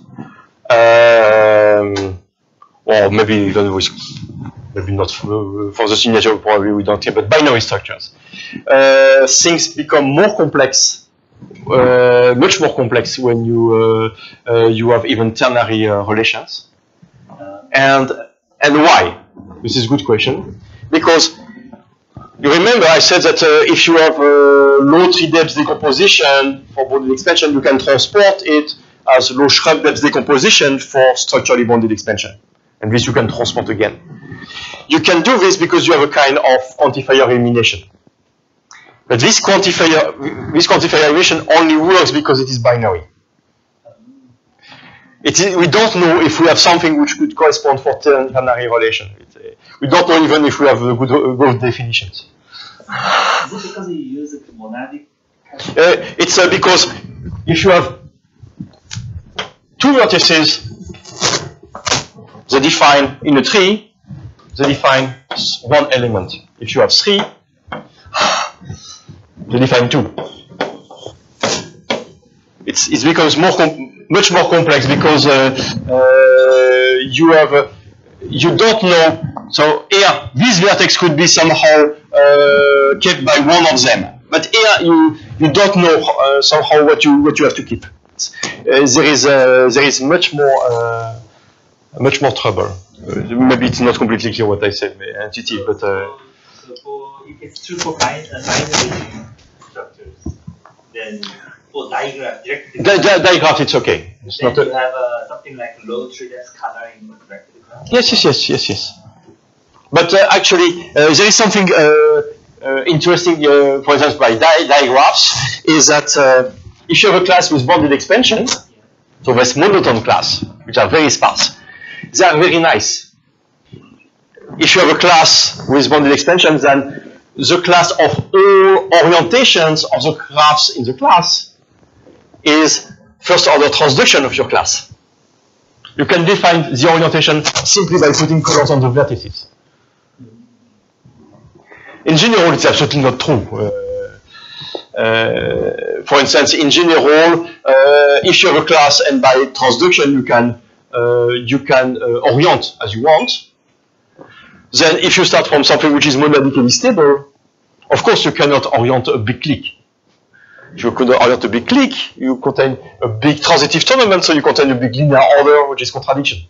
A: or maybe even with maybe not for the signature. Probably we don't care, but binary structures. Things become more complex. Much more complex when you have even ternary relations, and why? This is a good question, because you remember I said that if you have low tree-depth decomposition for bonded expansion, you can transport it as low shrub depth decomposition for structurally bonded expansion, and this you can transport again. You can do this because you have a kind of quantifier elimination. But this quantifier elimination only works because it is binary. We don't know if we have something which could correspond for ternary relation. We don't know even if we have good definitions.
B: Is it because you use a monadic?
A: It's because if you have two vertices, they define in a tree, they define one element. If you have three, they define two. It becomes much more complex because you don't know. So here, this vertex could be somehow kept by one of them, but here you don't know somehow what you have to keep. There is much more trouble. Maybe it's not completely clear what I said, intuitive, but.
B: So it's true for binary structures. Then for digraph, directly.
A: Digraph, it's okay. It's
B: then
A: not
B: you have something like low tree that's coloring directly.
A: Yes. But actually, there is something interesting, for instance, by digraphs, is that if you have a class with bounded expansion, so this monotone class, which are very sparse, they are very nice. If you have a class with bounded expansion, then the class of all orientations of the graphs in the class is first order transduction of your class. You can define the orientation simply by putting colors on the vertices. In general, it's absolutely not true. For instance, in general, if you have a class and by transduction you can orient as you want, then if you start from something which is monadically stable, of course you cannot orient a big clique. If you could orient a big clique, you contain a big transitive tournament, so you contain a big linear order, which is contradiction.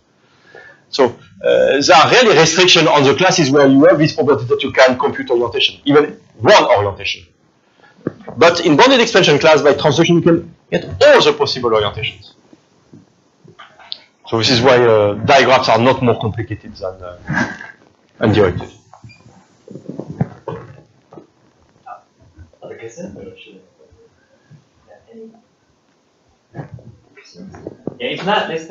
A: So there are really restrictions on the classes where you have this property that you can compute orientation, even one orientation. But in bounded expansion class, by transduction, you can get all the possible orientations. So this is why digraphs are not more complicated than undirected.
B: Other questions? Yeah, if not, let's